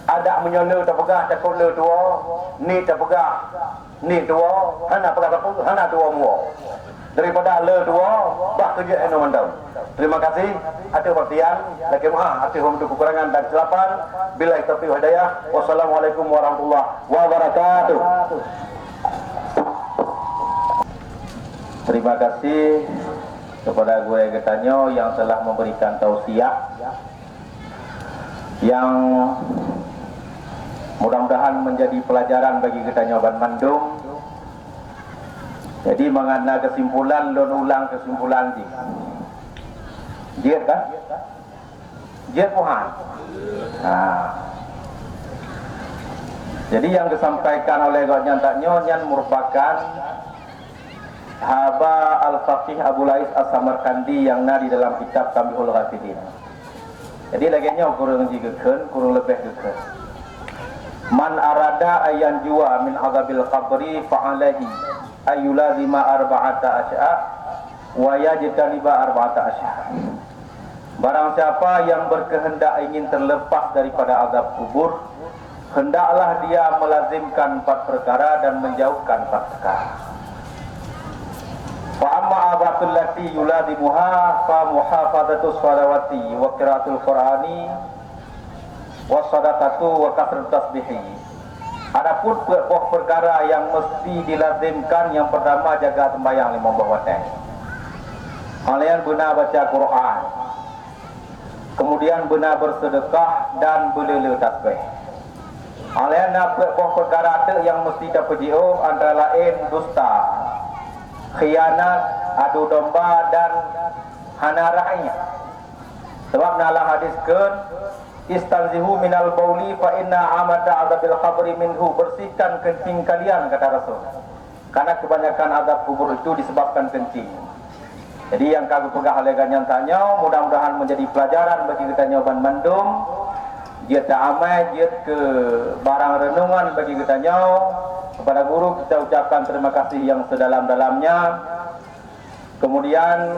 ada menyono tapegah takut le tua ni tapegah ni tua hana pegah tapuk hana tua mu daripada le tua bah kerja eno mandam. Terima kasih atas perhatian lagi maaf atas kekurangan dan kesilapan. Billahi taufiq hidayah. Wassalamualaikum warahmatullahi wabarakatuh. Terima kasih kepada gue Getanyo yang telah memberikan tausiah yang mudah-mudahan menjadi pelajaran bagi Getanyo Ban Mandung. Jadi mengana kesimpulan lon ulang kesimpulan di. Jiat kan? Jiat puhan. Nah. Jadi yang disampaikan oleh Gotnya Taknyo merupakan Haba Al-Faqih Abu Lais As-Samarkandi yang di dalam kitab Tambihul Ghafidin. Jadi laginya kurang jigeken, kurang lebih geken. Man arada ayan jua min azabil qabri fa'alaihi ayyulazima arba'ata asya' wa yajtaniba arba'ata asya'. Barang siapa yang berkehendak ingin terlepas daripada azab kubur, hendaklah dia melazimkan 4 perkara dan menjauhkan 4 perkara. Fa amma abatul lati yulazimuha fa muhafadzatus salawati wa qiraatul qur'ani wa sadaqatu wa kasrut tasbihi. Adapun pokok perkara yang mesti dilazimkan, yang pertama jaga sembahyang 5 waktu. Kalian benar baca Quran. Kemudian benar bersedekah dan belele tasbih. Kalian nak pokok perkara yang mesti dapat jauh antara lain dusta, khianat, adu domba dan hana rakyat. Sebab dalam hadis kan istanzihu minal bauli fa inna amada azabil qabri minhu, bersihkan kencing kalian kata Rasul, karena kebanyakan azab kubur itu disebabkan kencing. Jadi yang kami pegang oleh Ganyan Tanyo, mudah-mudahan menjadi pelajaran bagi kita Ban Mandung. Dia tak amai, dia ke barang renungan bagi kita Kepada guru kita ucapkan terima kasih yang sedalam-dalamnya. Kemudian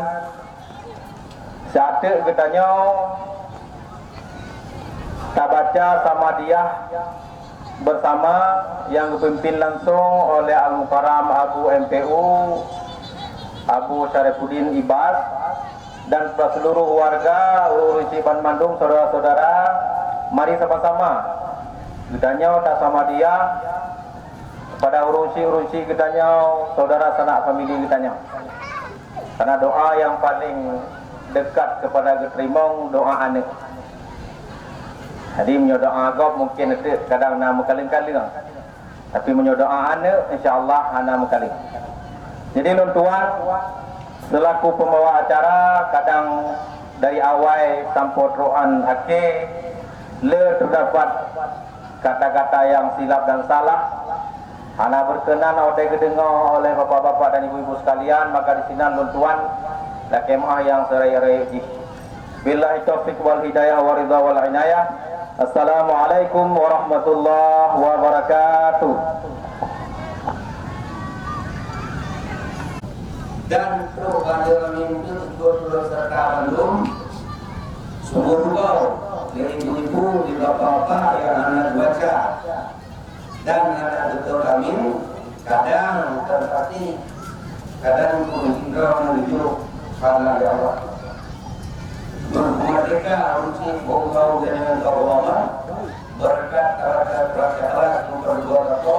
saat kita tak baca sama dia bersama yang dipimpin langsung oleh Al-Mukarram Abu MPU Abu Syarifuddin Ibas dan seluruh warga Urusi Ban Mandung, saudara-saudara, mari sama-sama kita tak sama dia pada urusi kita saudara sanak famili kita karena doa yang paling dekat kepada keterimong doa anak. Jadi menyodoa agak mungkin itu kadang nama kaling-kaling, tapi menyodoa anak insyaAllah anak mekaling. Jadi tuan selaku pembawa acara, kadang dari awal sampai teruan akhir terdapat kata-kata yang silap dan salah. Ana berkenan oleh kedengar oleh bapak-bapak dan ibu-ibu sekalian, maka di sini tuan la kemah yang serai-rai. Billahi taufiq wal hidayah wa ridha wal inayah. Assalamualaikum warahmatullahi wabarakatuh. Dan kepada mimpi untuk serta Bandung sungguh rugau dari ibu di bapak-bapak yang anak baca dan anak betul kami kadang terpati kadang menghindar menuju karena Allah merdeka urusi bau dengan Allah berkat kerajaan memperbuat apa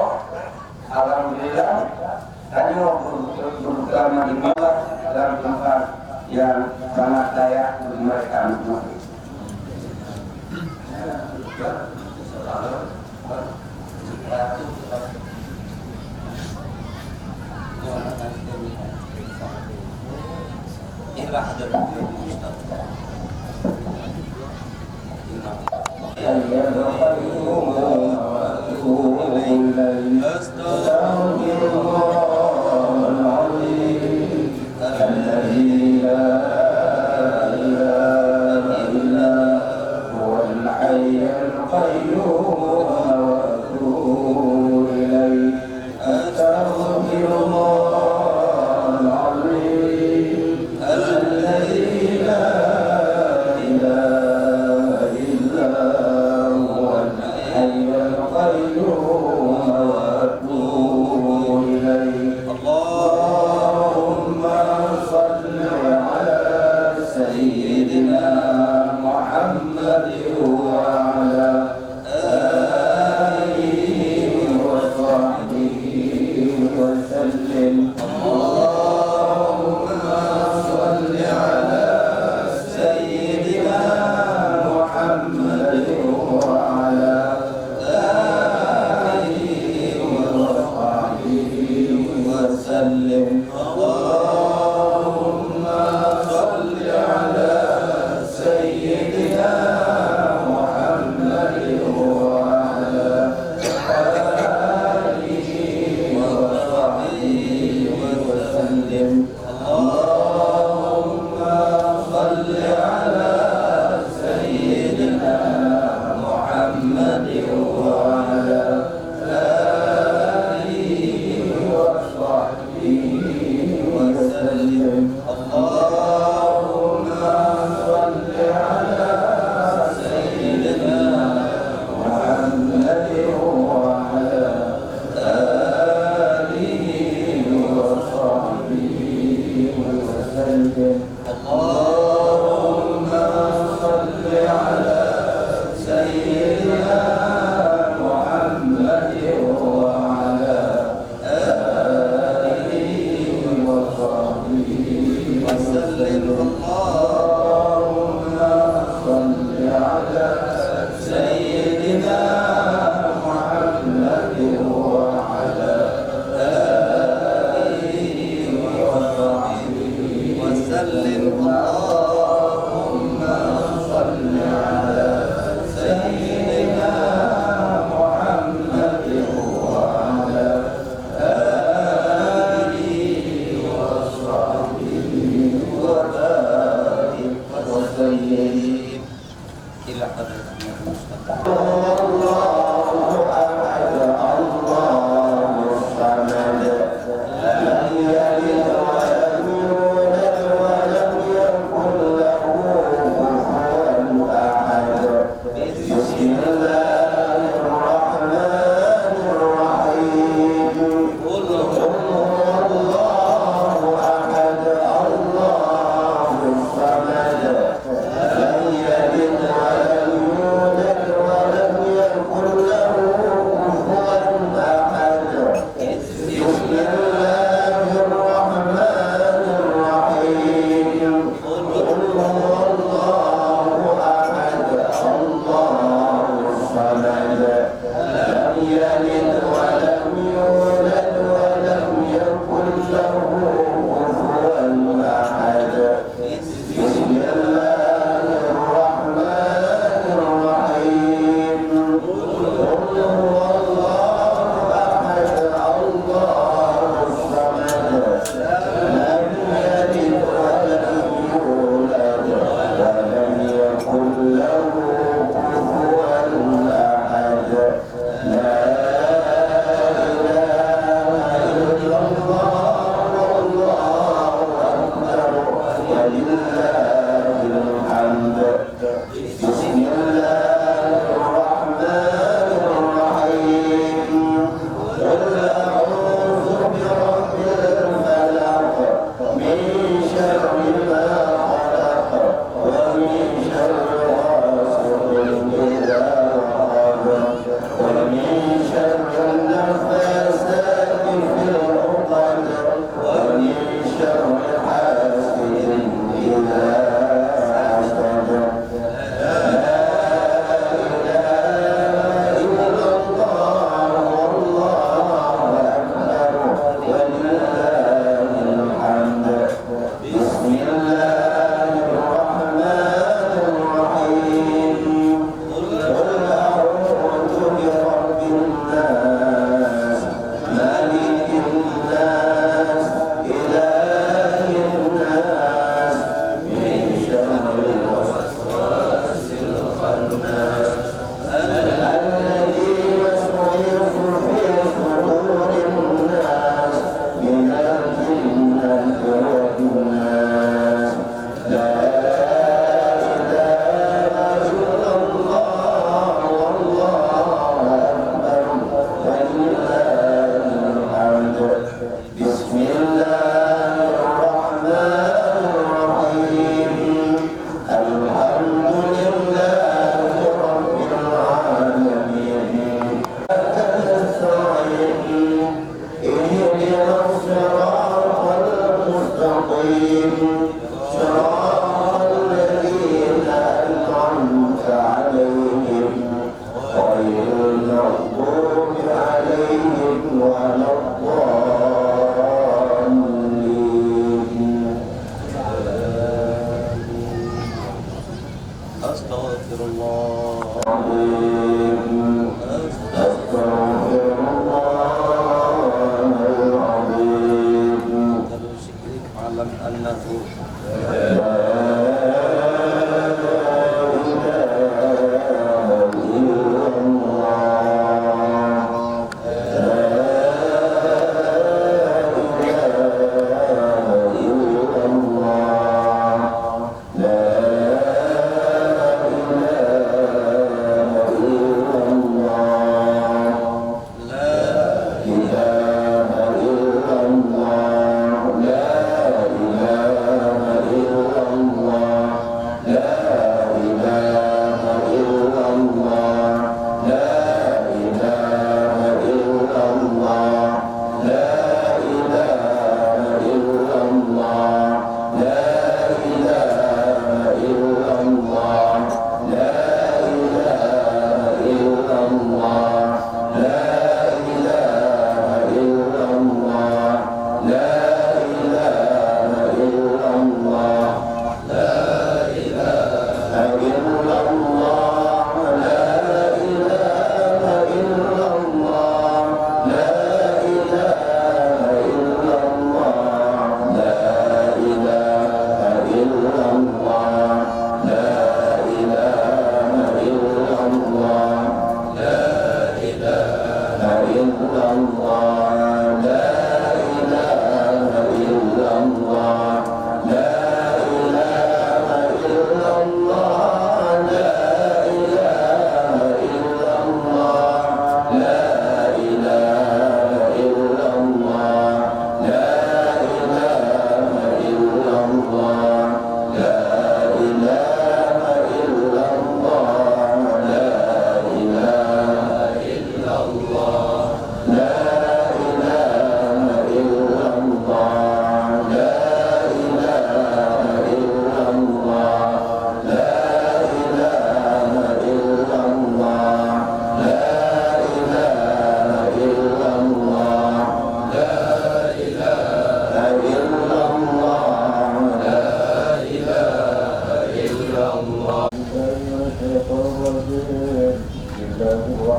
alhamdulillah. Hanya terutama di bawah dalam tempat yang sangat layak bagi mereka menikmati. وسلم اللهم صل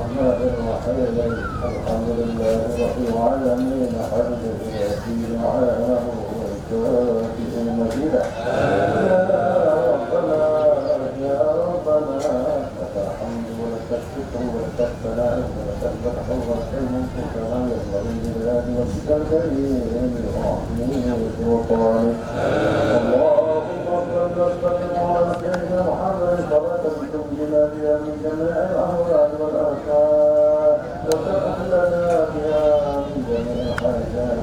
الرحمن الرحيم الحمد لله رب العالمين حمده يزيد عانه ويكافئ مزيدا يا ربنا لك الحمد ولك الشكر ولك الثناء ولك الفتح والعلم كما ينبغي لله وجهك الكريم برحمته وسلطانه اللهم صل وسلم على سيدنا محمد صلاة تنجينا بها من جميع الأهوال والآثار وتغفر لنا بها من جميع الحاجات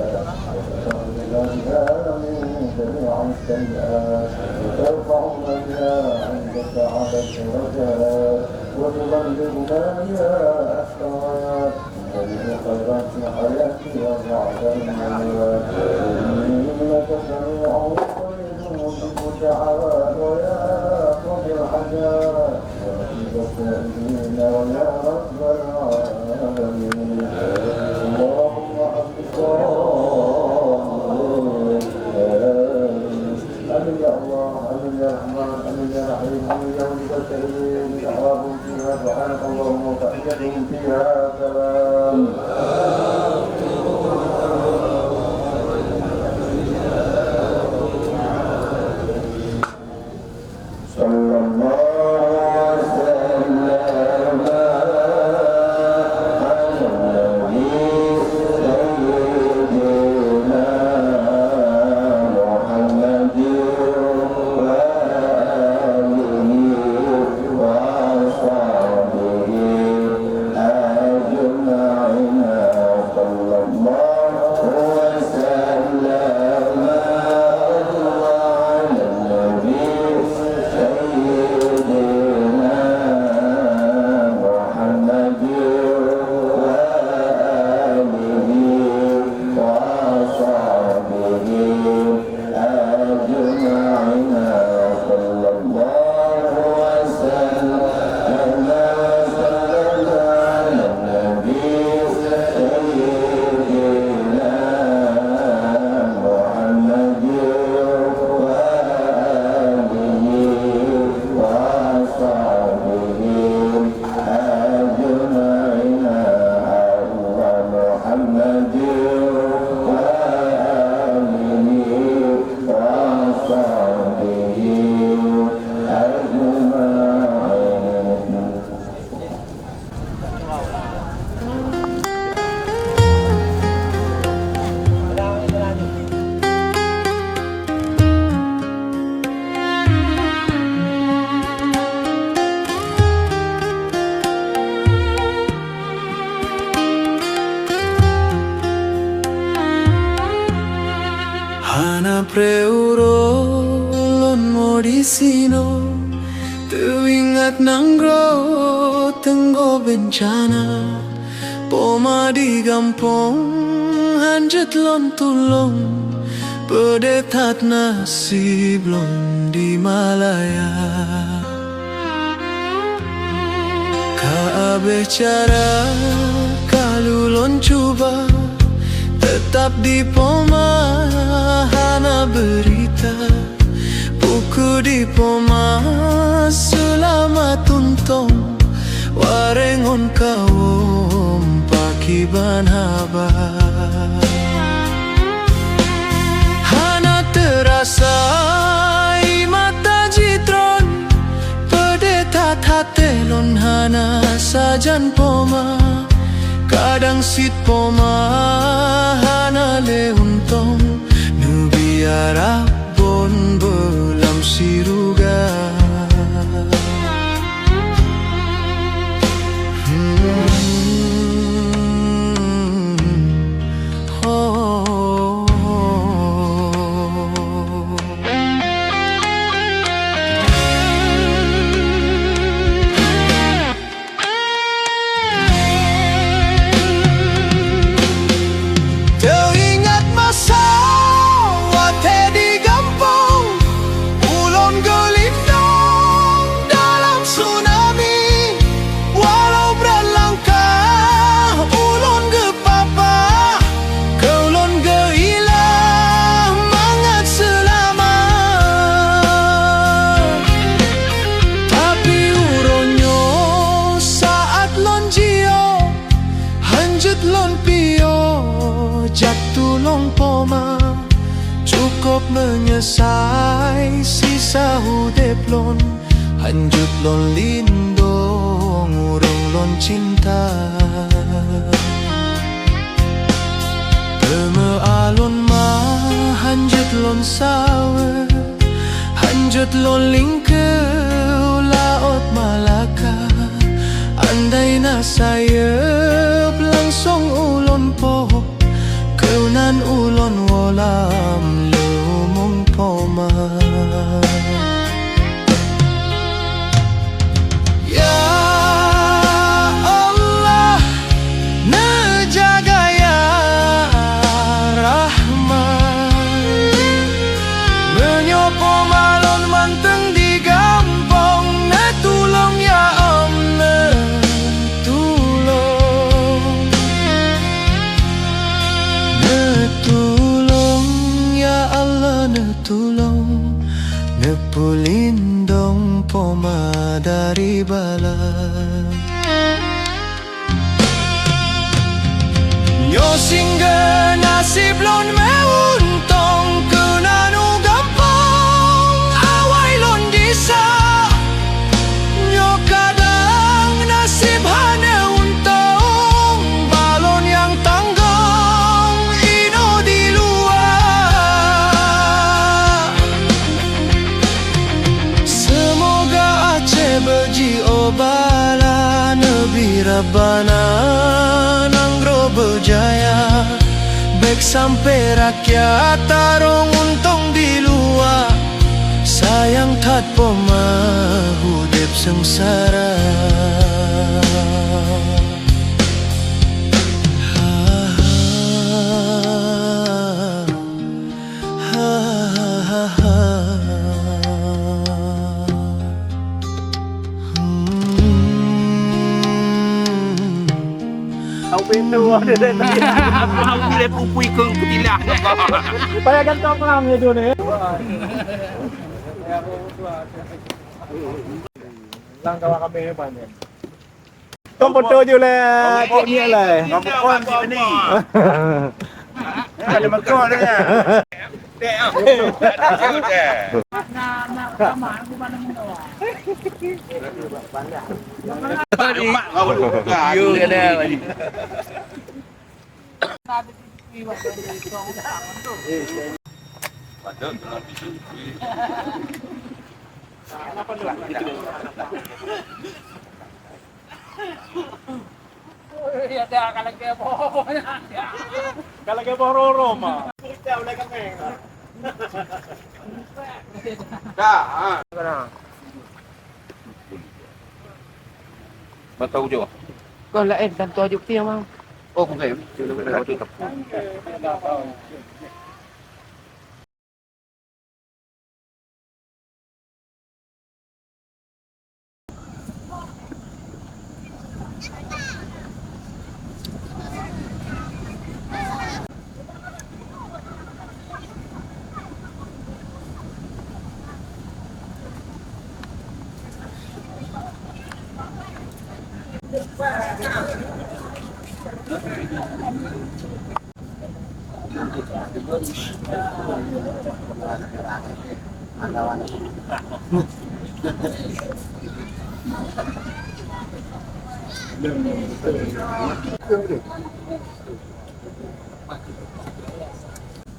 وتغفر بها من جميع السيئات وترفعنا بها عندك على الدرجات وتبلغنا بها السماوات جميع خيرات الحياة وبعد الممات إنك سميع الدعوات ويا قضي الحاجات وأجيب السائلين ويا رب العالمين اللهم حفظ آمين يا الله آمين يا رحمن آمين يا رحيم آمين يا ولي الكريم دعواهم فيها سبحانك اللهم وتحيتهم فيها سلام صلى الله وسلم على النبي سيدنا محمد وآله وصحبه أجمعين صلى الله وسلم على النبي سيدنا محمد وآله وصحبه أجمعين صلى الله وسلم على النبي سيدنا محمد وآله وصحبه أجمعين على محمد وآله وصحبه Hana preurolon modisino teringat nanggro tenggo bencana poma di gampong hanjat lon tulong pedetat nasib lon di Malaya Kaabe cara kalulon cuba tetap di poma hana berita buku di poma selama tuntong warengon kawom pakiban haba hana terasa mata jitron pedetat hatelon hana sajan poma kadang sit poma hana leuntong nubiara bon belam siruga Teringat masa wate di gampong ulon menyesai sisa hudep lon hanjut lon lindung urung lon cinta Peme alon ma hanjut lon sawe hanjut lon lingke laut Malaka andai na sayap langsung ulon po keunan ulon wolam lumung poma Ya Allah nejaga ya Rahman menyopo malon manteng di gampong netulong ya Om netulong ya Allah netulong nepulindong poma dari bala Nyo singga nasib lon meuntong kenanu gampang awai lon disa Nyo kadang nasib hane untung balon yang tanggung ino di luar Semoga Aceh beji obala Nabi Rabbana nanggro berjaya Baik sampai rakyat tarung untung di luar Sayang tat poma hudep sengsara Aku pintu ada tadi. Mau boleh pupui ke ketilah. Supaya gantong lam itu nih. Lang kawan kami banyak. Tom foto je lah. Cik ni lah. Ngapa kau di sini? Ada makau dia. Kalau ke Bororo mah. Kita boleh kami. Betul je. Còn lại đàn to dục tiêu không? Oh, không thể. Chưa được cái tập.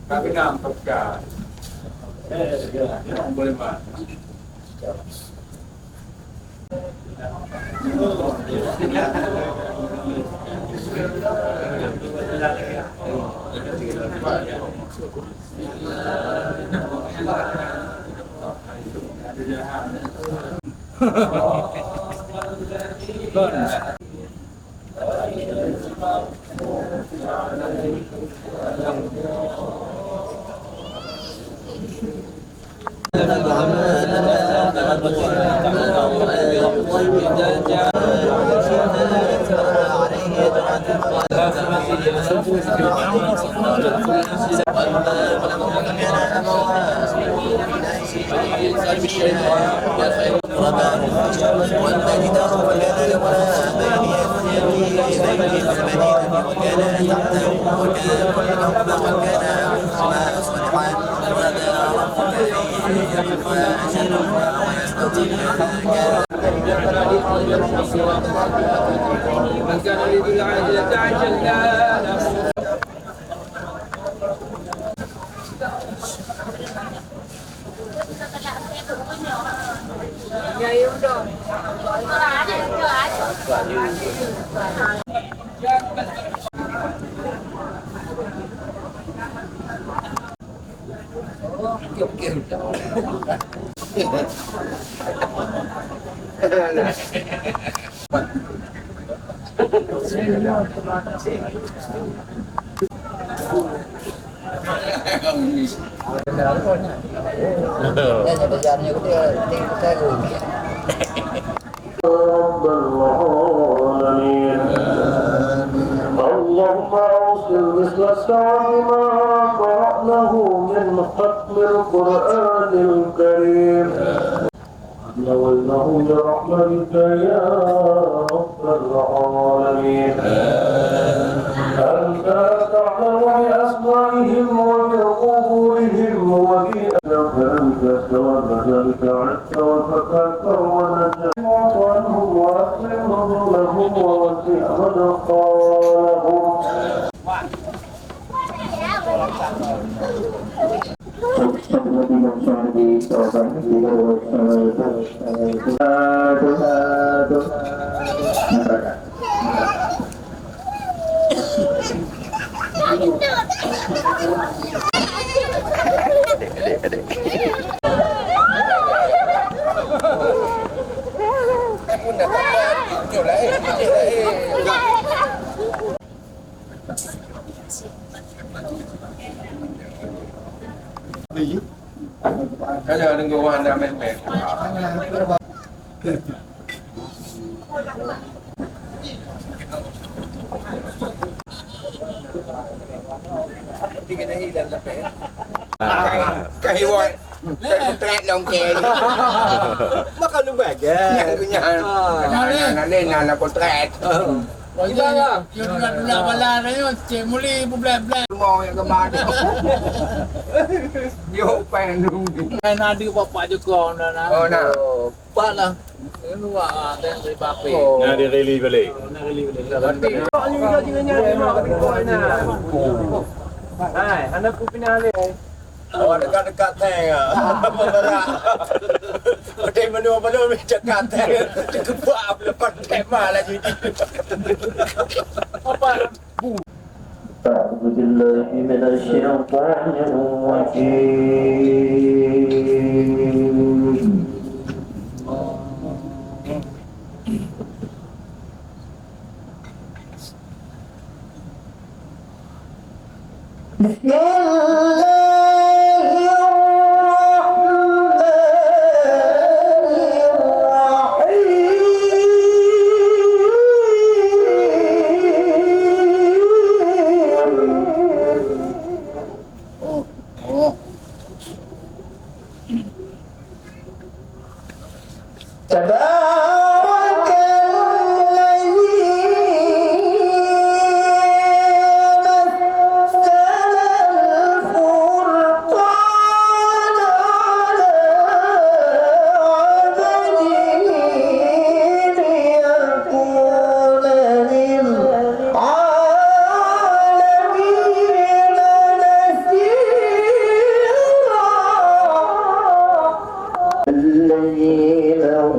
Kami nampak kan. Boleh mah. وكان من كان يريد العاجلة عجلنا له. رب العالمين اللهم اوصل مثل السعد ما قرأناه من ختم القرآن الكريم نولناه برحمتك يا رب العالمين أنت تعلم بأسمائهم وبقبورهم وبأنك أنت استوى ذلك عدت وفكرت ونجت عنهم وأكرم لهم ووسع مدخالهم Kalau ada orang dah mepet. Tiga hari dah mepet. Kahiwat. Kahiwat long keng. Makan lu bagai. Yang punya. Nak potret. Ibarat yung nula-nula na yun, muli buble-ble. Mau yang kemana? Yo penung. Kaya nadi pa pa Joko na na. Oh na. Pa lang. Ano ba atin sa papi? Nah, dia rally balik. Hai, anak ku pinali. Oh, dekat-dekat teng ah. Berat. Ada mana-mana dekat teng. Kebab lepas tema lagi. Apa? أعوذ بالله من الشيطان الرجيم بسم الله تبارك الذي مثل الفرقان على عبده ليكون للعالمين نذيرا الذي له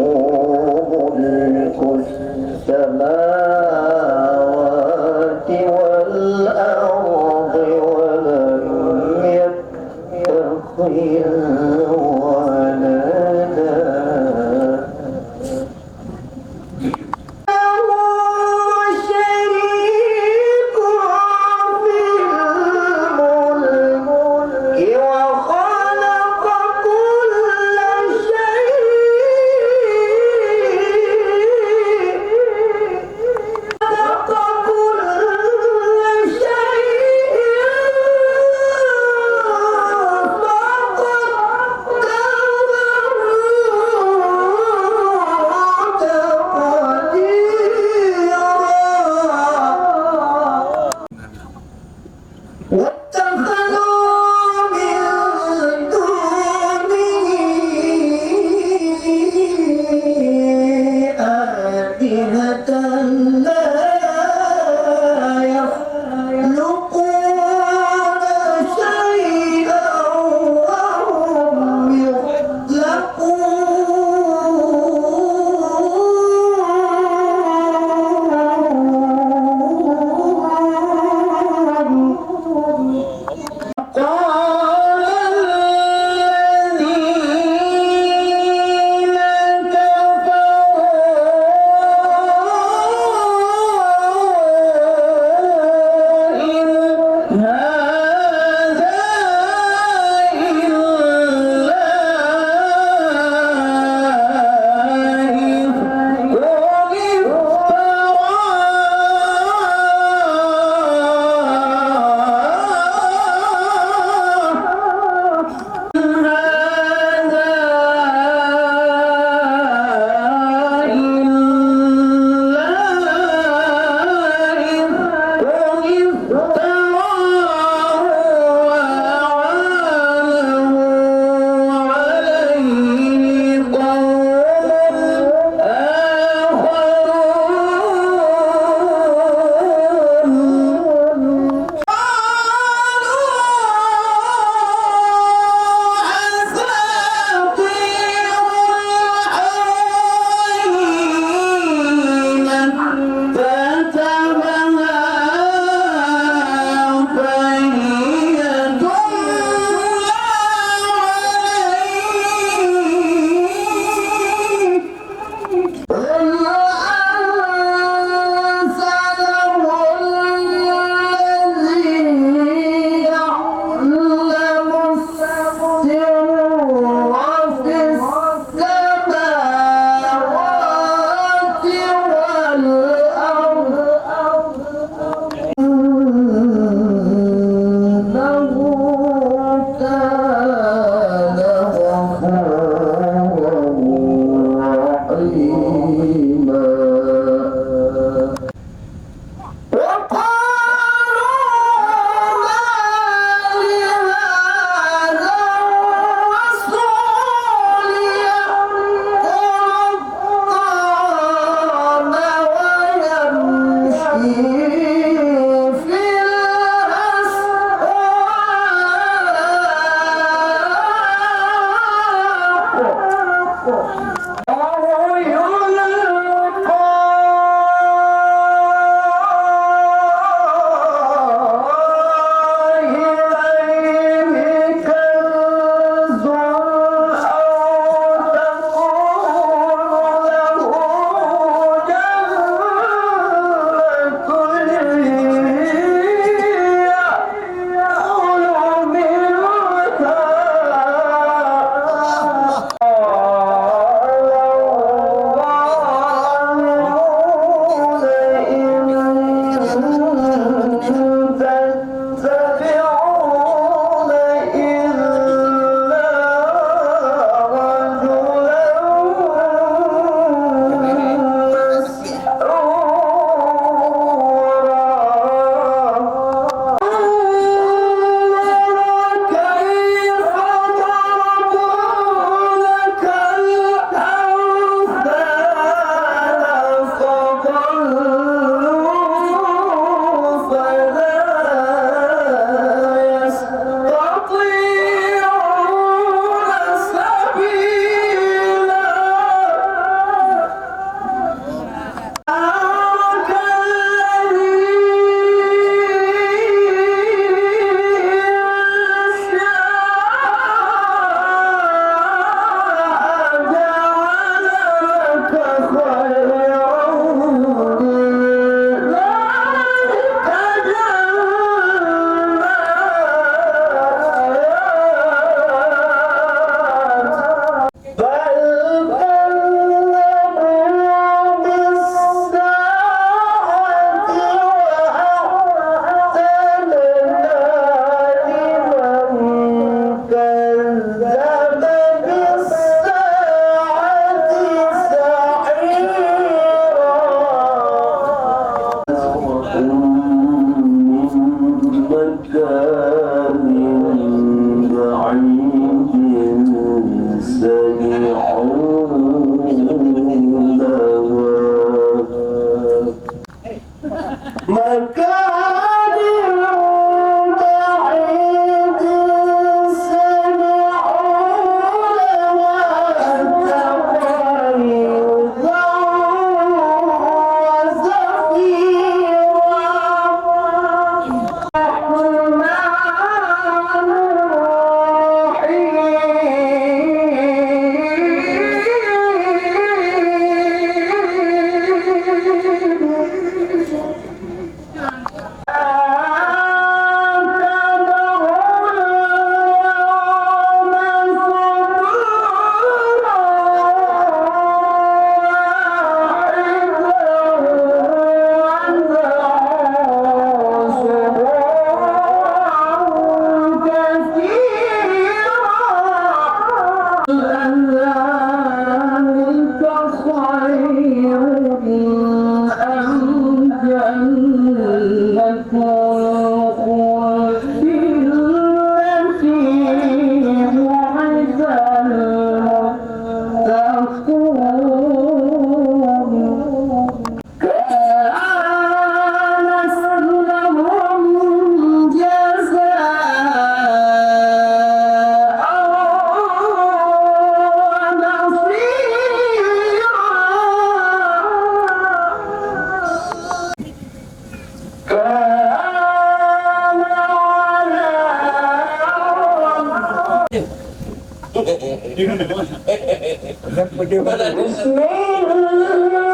Di mana? Bismillah